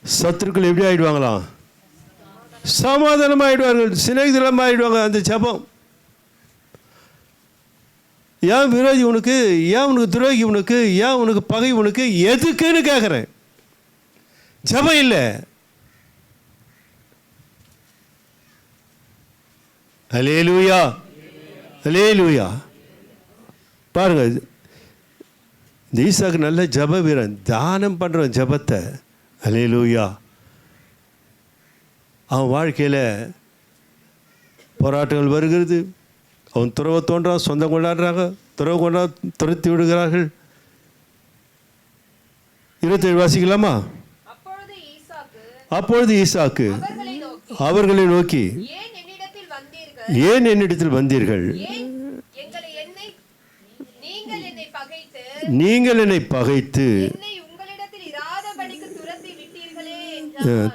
சத்துருக்கள் எப்படி ஆகிடுவாங்களாம்? சமாதானமாகிடுவார்கள், சிநேகிதமாகிடுவாங்க. அந்த ஜபம். ஏன் விரோதி உனக்கு, ஏன் உனக்கு துரோகி உனக்கு, ஏன் உனக்கு பகை உனக்கு, எதுக்குன்னு கேட்குறேன். ஜபம் இல்லை. அல்லேலூயா, அல்லேலூயா. பாருங்க, இந்த ஈசாக்கு நல்ல ஜப வீரன், தானம் பண்ணுறவன் ஜபத்தை. அல்லேலூயா. அவன் வாழ்க்கையில் போராட்டங்கள் வருகிறது. அவன் துறவை தோன்றான், சொந்தம் கொண்டாடுறாங்க, துறவு கொண்டா துரத்தி விடுகிறார்கள். 27 வாசிக்கலாமா? அப்பொழுது ஈசாக்கு அவர்களை நோக்கி, ஏன் என்னிடத்தில் வந்தீர்கள்? நீங்கள் என்னை பகைத்து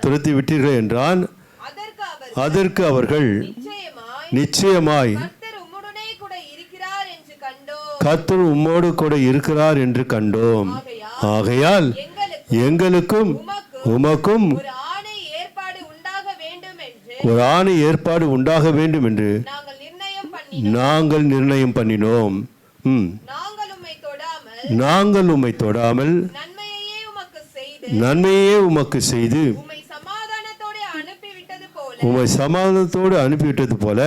துரத்தி விட்டீர்கள் என்றான். அதற்கு அவர்கள், நிச்சயமாய் கர்த்தர் உம்மோடு கூட இருக்கிறார் என்று கண்டோம். ஆகையால் எங்களுக்கும் உமக்கும் ஒரு ஆணை ஏற்பாடு உண்டாக வேண்டும் என்று நாங்கள் நிர்ணயம் பண்ணினோம். நாங்கள் உம்மை தொடாமல் நன்மையே உமக்கு செய்து உம்மை சமாதானத்தோடு அனுப்பிவிட்டது போல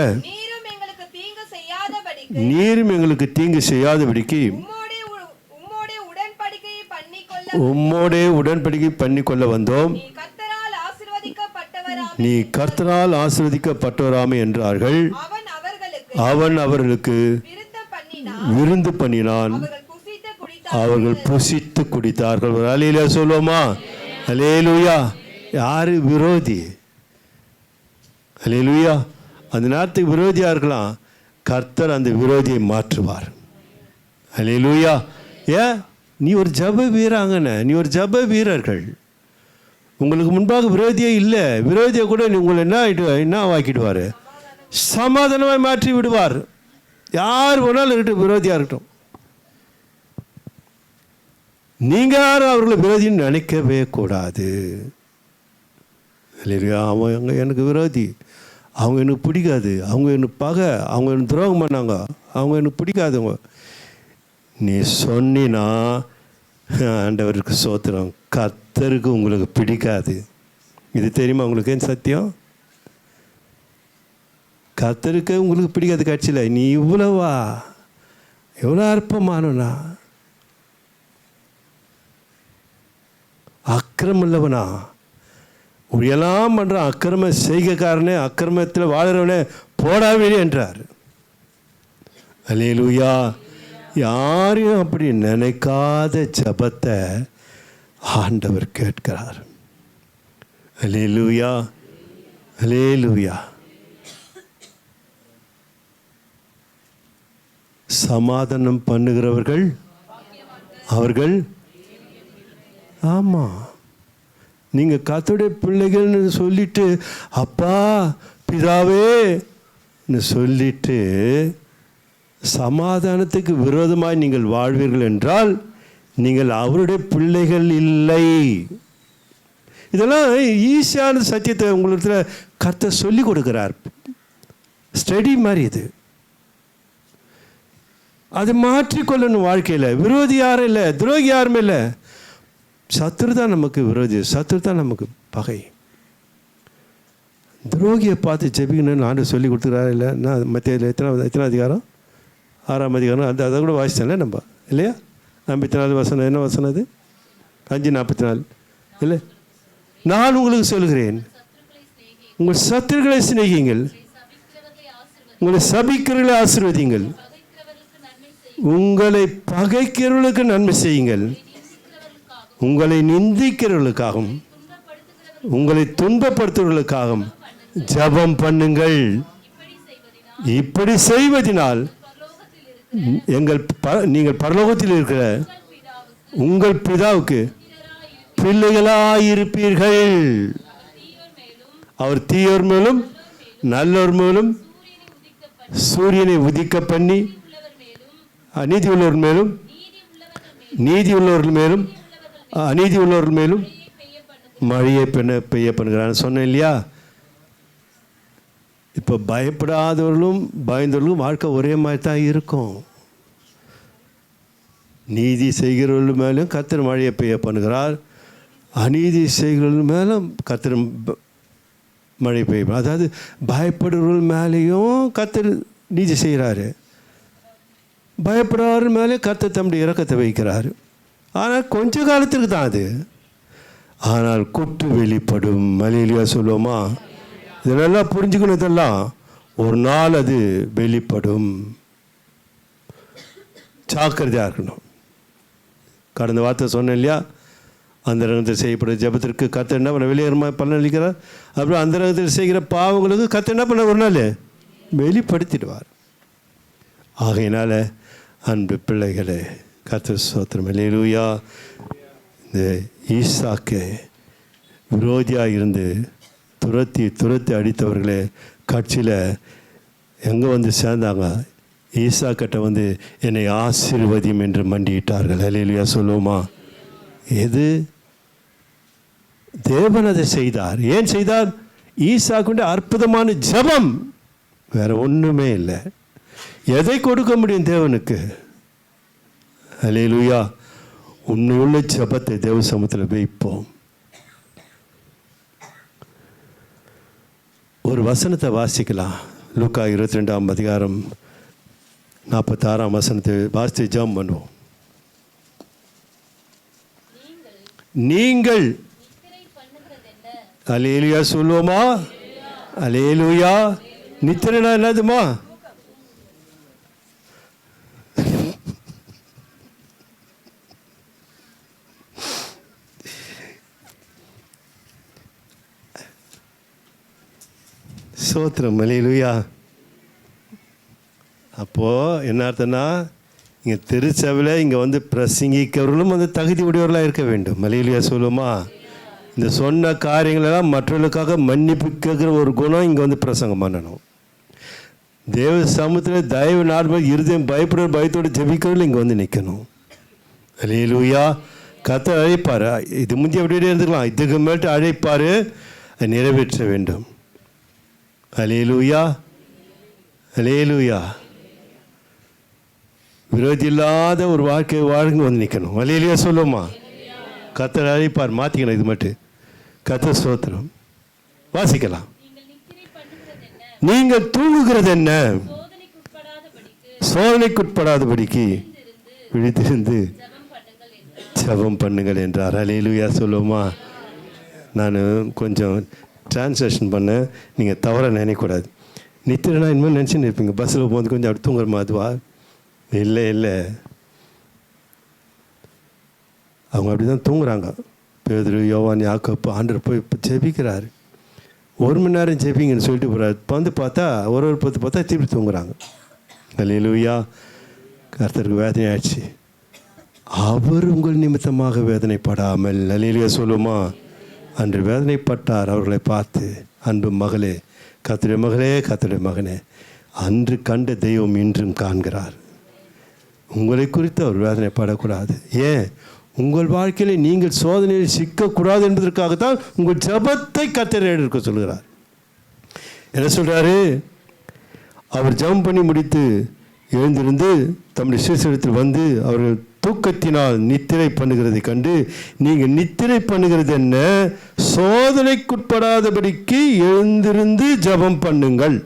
நீரும் எங்களுக்கு தீங்கு செய்யாதபடிக்கு உம்மோடே உடன்படிக்கை பண்ணிக்கொள்ள வந்தோம். நீ கர்த்தரால் ஆசீர்வதிக்கப்பட்டவராமே என்றார்கள். அவன் அவர்களுக்கு விருந்து பண்ணினான், அவர்கள் புசித்து குடித்தார்கள். ஒரு அல்லேலூயா சொல்லுவோமா? அல்லேலூயா. யாரு விரோதி? அல்லேலூயா. அந்த நேரத்துக்கு விரோதியாக இருக்கலாம், கர்த்தர் அந்த விரோதியை மாற்றுவார். அல்லேலூயா. ஏன்? நீ ஒரு ஜப வீராங்கன, நீ ஒரு ஜப வீரர்கள். உங்களுக்கு முன்பாக விரோதியே இல்லை. விரோதியை கூட உங்களை என்ன ஆக்கிடுவார்? சமாதானமாய் மாற்றி விடுவார். யார் வேணாலும் இருக்கட்டும், விரோதியாக இருக்கட்டும். நீங்கள் யாரும் அவர்களை விரோதின்னு நினைக்கவே கூடாது. இல்லையா? அவங்க எனக்கு விரோதி, அவங்க எனக்கு பிடிக்காது, அவங்க எனக்கு பகை, அவங்க எனக்கு துரோகம் பண்ணாங்க, அவங்க எனக்கு பிடிக்காதவங்க நீ சொன்னா, ஆண்டவருக்கு சோத்திரம், கர்த்தருக்கு உங்களுக்கு பிடிக்காது. இது தெரியுமா உங்களுக்கு? ஏன் சத்தியம்? கர்த்தருக்கு உங்களுக்கு பிடிக்காது. கட்சியில் நீ இவ்வளவா, எவ்வளோ அற்பமானவனா, அக்கிரமம் இல்லவனா, இப்படியெல்லாம் பண்ணுறான், அக்கிரம செய்கைக்காரனே, அக்கிரமத்தில் வாழ்கிறவனே போடாவே என்றார். அல்லேலூயா. யாரையும் அப்படி நினைக்காத ஜபத்தை ஆண்டவர் கேட்கிறார். அல்லேலூயா, அல்லேலூயா. சமாதானம் பண்ணுகிறவர்கள் அவர்கள். ஆமாம், நீங்கள் கர்த்தருடைய பிள்ளைகள்னு சொல்லிட்டு, அப்பா பிதாவே சொல்லிட்டு சமாதானத்துக்கு விரோதமாய் நீங்கள் வாழ்வீர்கள் என்றால் நீங்கள் அவருடைய பிள்ளைகள் இல்லை. இதெல்லாம் ஈஸியான சத்தியத்தை உங்களுக்கு கர்த்தர் சொல்லி கொடுக்கிறார். ஸ்டடி மாதிரி இது. அது மாற்றிக்கொள்ளணும் வாழ்க்கையில். விரோதி யாரும் இல்லை, துரோகி யாருமே இல்லை. சத்துரு தான் நமக்கு விரோதி, சத்துரு தான் நமக்கு பகை. துரோகியை பார்த்து ஜெபிக்கணும்னு ஆண்டு சொல்லி கொடுத்துக்கிறாரு. இல்லை நான் மத்திய எத்தனை அதிகாரம், 6ஆம் அதிகாரம், அதை கூட வாசித்தேன்ல நம்ம, இல்லையா? 54 வசனம். என்ன வசனம் அது? 5:44 இல்லை? நான் உங்களுக்கு சொல்கிறேன், உங்கள் சத்துருக்களை சிநேகியுங்கள், உங்களை சபிக்கிறவர்களை ஆசீர்வதியுங்கள், உங்களை பகைக்கிறவர்களுக்கு நன்மை செய்யுங்கள், உங்களை நிந்திக்கிறவர்களுக்காகவும் உங்களை துன்பப்படுத்துவர்களுக்காகவும் ஜெபம் பண்ணுங்கள். இப்படி செய்வதனால் நீங்கள் பரலோகத்தில் இருக்கிற உங்கள் பிதாவுக்கு பிள்ளைகளாயிருப்பீர்கள். அவர் தீயோர் மேலும் நல்லோர் மேலும் சூரியனை உதிக்க பண்ணி அநீதி உள்ளவர் மேலும் நீதி உள்ளவர்கள் மேலும் அநீதி உள்ளவர்கள் மேலும் மழையை பெய்ய பண்ணுகிறான்னு சொன்னேன் இல்லையா? இப்போ பயப்படாதவர்களும் பயந்தவர்களும் வாழ்க்கை ஒரே மாதிரி தான் இருக்கும். நீதி செய்கிறவர்கள் மேலும் கர்த்தர் மழையை பெய்ய பண்ணுகிறார், அநீதி செய்கிறவர்கள் மேலும் கர்த்தர் மழை பெய்யும். அதாவது பயப்படுறவர்கள் மேலேயும் கர்த்தர் நீதி செய்கிறாரு, பயப்படாதவர்கள் மேலே கர்த்தர் தம்முடைய இரக்கத்தை வைக்கிறார். ஆனால் கொஞ்ச காலத்துக்கு தான் அது. ஆனால் குட்டு வெளிப்படும். மலையிலியா சொல்லுவோமா? இதெல்லாம் புரிஞ்சுக்கணும். இதெல்லாம் ஒரு நாள் அது வெளிப்படும். ஜாக்கிரதையாக இருக்கணும். கடந்த வார்த்தை சொன்னேன் இல்லையா? அந்த ரகத்தில் செய்யப்படும் ஜெபத்திற்கு கர்த்தர் என்ன பண்ண வெளியேறமா பலன் அளிக்கிறார். அப்புறம் அந்த ரகத்தில் செய்கிற பாவங்களுக்கு கர்த்தர் என்ன பண்ண ஒரு நாள் வெளிப்படுத்திடுவார். ஆகையினால அன்பு பிள்ளைகளே, கர்த்தர் ஸ்தோத்திரம். அல்லேலூயா. இந்த ஈசாக்கு விரோதியாக இருந்து துரத்தி அடித்தவர்களே கட்சியில் எங்கே வந்து சேர்ந்தாங்க? ஈசாக்கிட்ட வந்து என்னை ஆசீர்வதியும் என்று மண்டியிட்டார்கள். அல்லேலூயா சொல்லுவோமா? எது தேவன் அதை செய்தார். ஏன் செய்தார்? ஈசாக்குடைய அற்புதமான ஜெபம், வேற ஒன்றுமே இல்லை. எதை கொடுக்க முடியும் தேவனுக்கு? அல்லேலூயா. உண்மையுள்ள ஜெபத்தை தேவ சமூகத்தில் வைப்போம். ஒரு வசனத்தை வாசிக்கலாம். லூக்கா 22ஆம் அதிகாரம் 46ஆம் வசனத்தை வாசித்து ஜெபம் பண்ணுவோம். நீங்கள் அல்லேலூயா சொல்லுவோமா? அல்லேலூயா. நித்திரனா என்னதுமா? சோத்திரம். அல்லேலூயா. அப்போது என்ன அர்த்தம்னா, இங்கே திருச்சபையில் இங்கே வந்து பிரசங்கிக்கிறவர்களும் வந்து தகுதி உடையவர்களாக இருக்க வேண்டும். அல்லேலூயா சொல்லுமா? இந்த சொன்ன காரியங்களெல்லாம் மற்றவர்களுக்காக மன்னிப்பு கேட்குற ஒரு குணம் இங்கே வந்து பிரசங்கம் பண்ணணும். தேவ சமூகத்தில் தயவு நாடும்போது இருதயம் பயப்படுற பயத்தோடு ஜெபிக்கிறவர்கள் இங்கே வந்து நிற்கணும். அல்லேலூயா. கர்த்தர் அழைப்பார். இது முந்தைய அப்படியே இருந்துக்கலாம், இதுக்கு மேட்டு அழைப்பார், அதை நிறைவேற்ற வேண்டும். அல்லேலூயா. அல்லேலூயா. விரோதி இல்லாத ஒரு வாழ்க்கை வாழ்க்கை வந்து நிற்கணும். அல்லேலூயா சொல்லுமா? கர்த்தர் அழைப்பார். மாற்றிக்கணும். இது மட்டும் கர்த்தர் ஸ்தோத்திரம். வாசிக்கலாம். நீங்கள் தூங்குகிறது என்ன? சோதனைக்குட்படாதபடிக்கு விழித்திருந்து ஜெபம் பண்ணுங்கள் என்றார். அல்லேலூயா சொல்லுவோமா? நான் கொஞ்சம் டிரான்ஸ்லேஷன் பண்ணேன், நீங்கள் தவற நினைக்கக்கூடாது. நித்திரனா இனிமேல் நினச்சின்னு இருப்பீங்க, பஸ்ஸில் போகும்போது கொஞ்சம் அப்படி தூங்குறமா அதுவா? இல்லை, அவங்க அப்படி தான் தூங்குறாங்க. பேதுரு, யோவான், யாக்கோப்பு, ஆண்டவர் போய் இப்போ ஜெபிக்கிறாரு. 1 மணி நேரம் ஜெபிங்கன்னு சொல்லிட்டு போகிறார். இப்போ வந்து பார்த்தா ஒரு பத்து பார்த்தா திருப்பி தூங்குறாங்க. அல்லேலூயா. கர்த்தருக்கு வேதனை ஆயிடுச்சு. அவர் உங்கள் நிமித்தமாக வேதனைப்படாமல், அல்லேலூயா சொல்லுமா? அன்று வேதனைப்பட்டார் அவர்களை பார்த்து. அன்பு மகளே, கர்த்தருடைய மகளே, கர்த்தருடைய மகனே, அன்று கண்ட தெய்வம் இன்றும் காண்கிறார். உங்களை குறித்து அவர் வேதனைப்படக்கூடாது. ஏன்? உங்கள் வாழ்க்கையில் நீங்கள் சோதனையில் சிக்கக்கூடாது என்பதற்காகத்தான் உங்கள் ஜெபத்தை கர்த்தர் எடுக்க சொல்கிறார். என்ன சொல்கிறாரு? அவர் ஜெபம் பண்ணி முடித்து எழுந்திருந்து தம்முடைய சீசரிடத்தில் வந்து அவர்கள் தூக்கத்தினால் நித்திரை பண்ணுகிறதை கண்டு, நீங்கள் நித்திரை பண்ணுகிறது என்ன? சோதனைக்குட்படாதபடிக்கு எழுந்திருந்து ஜெபம் பண்ணுங்கள்.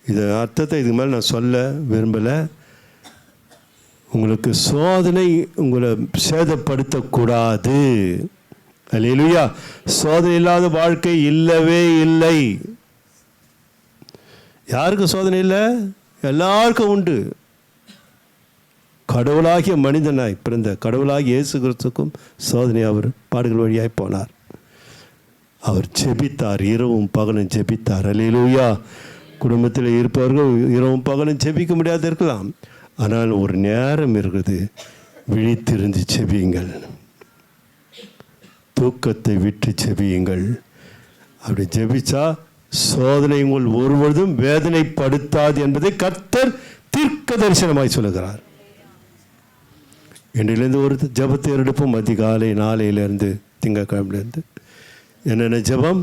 இது அர்த்தத்தை இதுக்கு மேலே நான் சொல்ல விரும்பலை. உங்களுக்கு சோதனை உங்களை சேதப்படுத்தக்கூடாது. அல்லேலூயா. சோதனை இல்லாத வாழ்க்கை இல்லவே இல்லை. யாருக்கும் சோதனை இல்லை? எல்லாருக்கும் உண்டு. கடவுளாகிய மனிதனாய் பிறந்த கடவுளாகிய இயேசு கிறிஸ்துக்கும் சோதனை அவர் பாடுகள் வழியாய் போனார். அவர் ஜெபித்தார், இரவும் பகலும் ஜெபித்தார். அல்லேலூயா. குடும்பத்தில் இருப்பவர்கள் இரவும் பகலும் ஜெபிக்க முடியாது இருக்கலாம். ஆனால் ஒரு நேரம் இருக்குது, விழித்திருந்து செபியுங்கள், தூக்கத்தை விட்டு செபியுங்கள். அப்படி ஜெபிச்சா சோதனை உங்கள் ஒருவதும் வேதனைப்படுத்தாது என்பதை கர்த்தர் தீர்க்க தரிசனமாய் சொல்லுகிறார். இன்றிலிருந்து ஒரு ஜெபத்தை எடுப்போம். அதிகாலை 4 திங்கட்கிழமையிலேருந்து என்னென்ன ஜெபம்?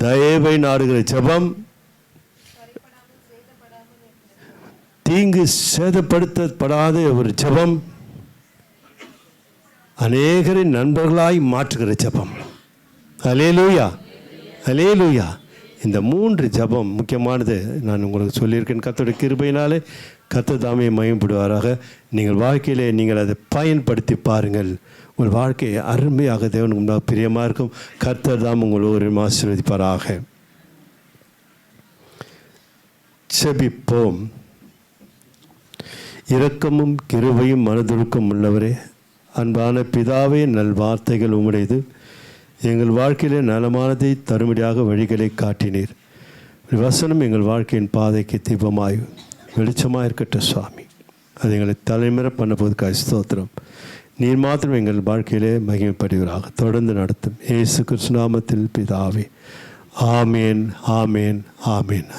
தயவை நாடுகிற ஜெபம், தீங்கு சேதப்படுத்தப்படாத ஒரு ஜெபம், அநேகரின் நண்பர்களாய் மாற்றுகிற ஜெபம். அல்லேலூயா, அல்லேலூயா. இந்த 3 ஜெபம் முக்கியமானது. நான் உங்களுக்கு சொல்லியிருக்கேன். கர்த்தருடைய கிருபையினாலே கர்த்தர் தாமே மகிமைப்படுவாராக. நீங்கள் வாழ்க்கையிலே நீங்கள் அதை பயன்படுத்தி பாருங்கள். உங்கள் வாழ்க்கையை அருமையாக தேவனுக்கு முன்பாக பிரியமாக இருக்கும். கர்த்தர் தாம் உங்கள் ஒரு ஆசீர்வதிப்பாராக. செபிப்போம். இரக்கமும் கிருபையும் மனதுருக்கம் உள்ளவரே, அன்பான பிதாவே, நல்வார்த்தைகள் உம்முடையது. எங்கள் வாழ்க்கையிலே நலமானதை தரும்படியாக வழிகளை காட்டினீர். வசனம் எங்கள் வாழ்க்கையின் பாதைக்கு தீபமாய் வெளிச்சமாக இருக்கட்டும் சுவாமி. அது எங்களை தலைமுறை பண்ண போதுக்காய் ஸ்தோத்திரம். நீர் மாத்திரம் எங்கள் வாழ்க்கையிலே மகிமைப்படுவீராக. தொடர்ந்து நடத்தும் இயேசு கிறிஸ்து நாமத்தில் பிதாவே. ஆமேன், ஆமேன், ஆமேன்.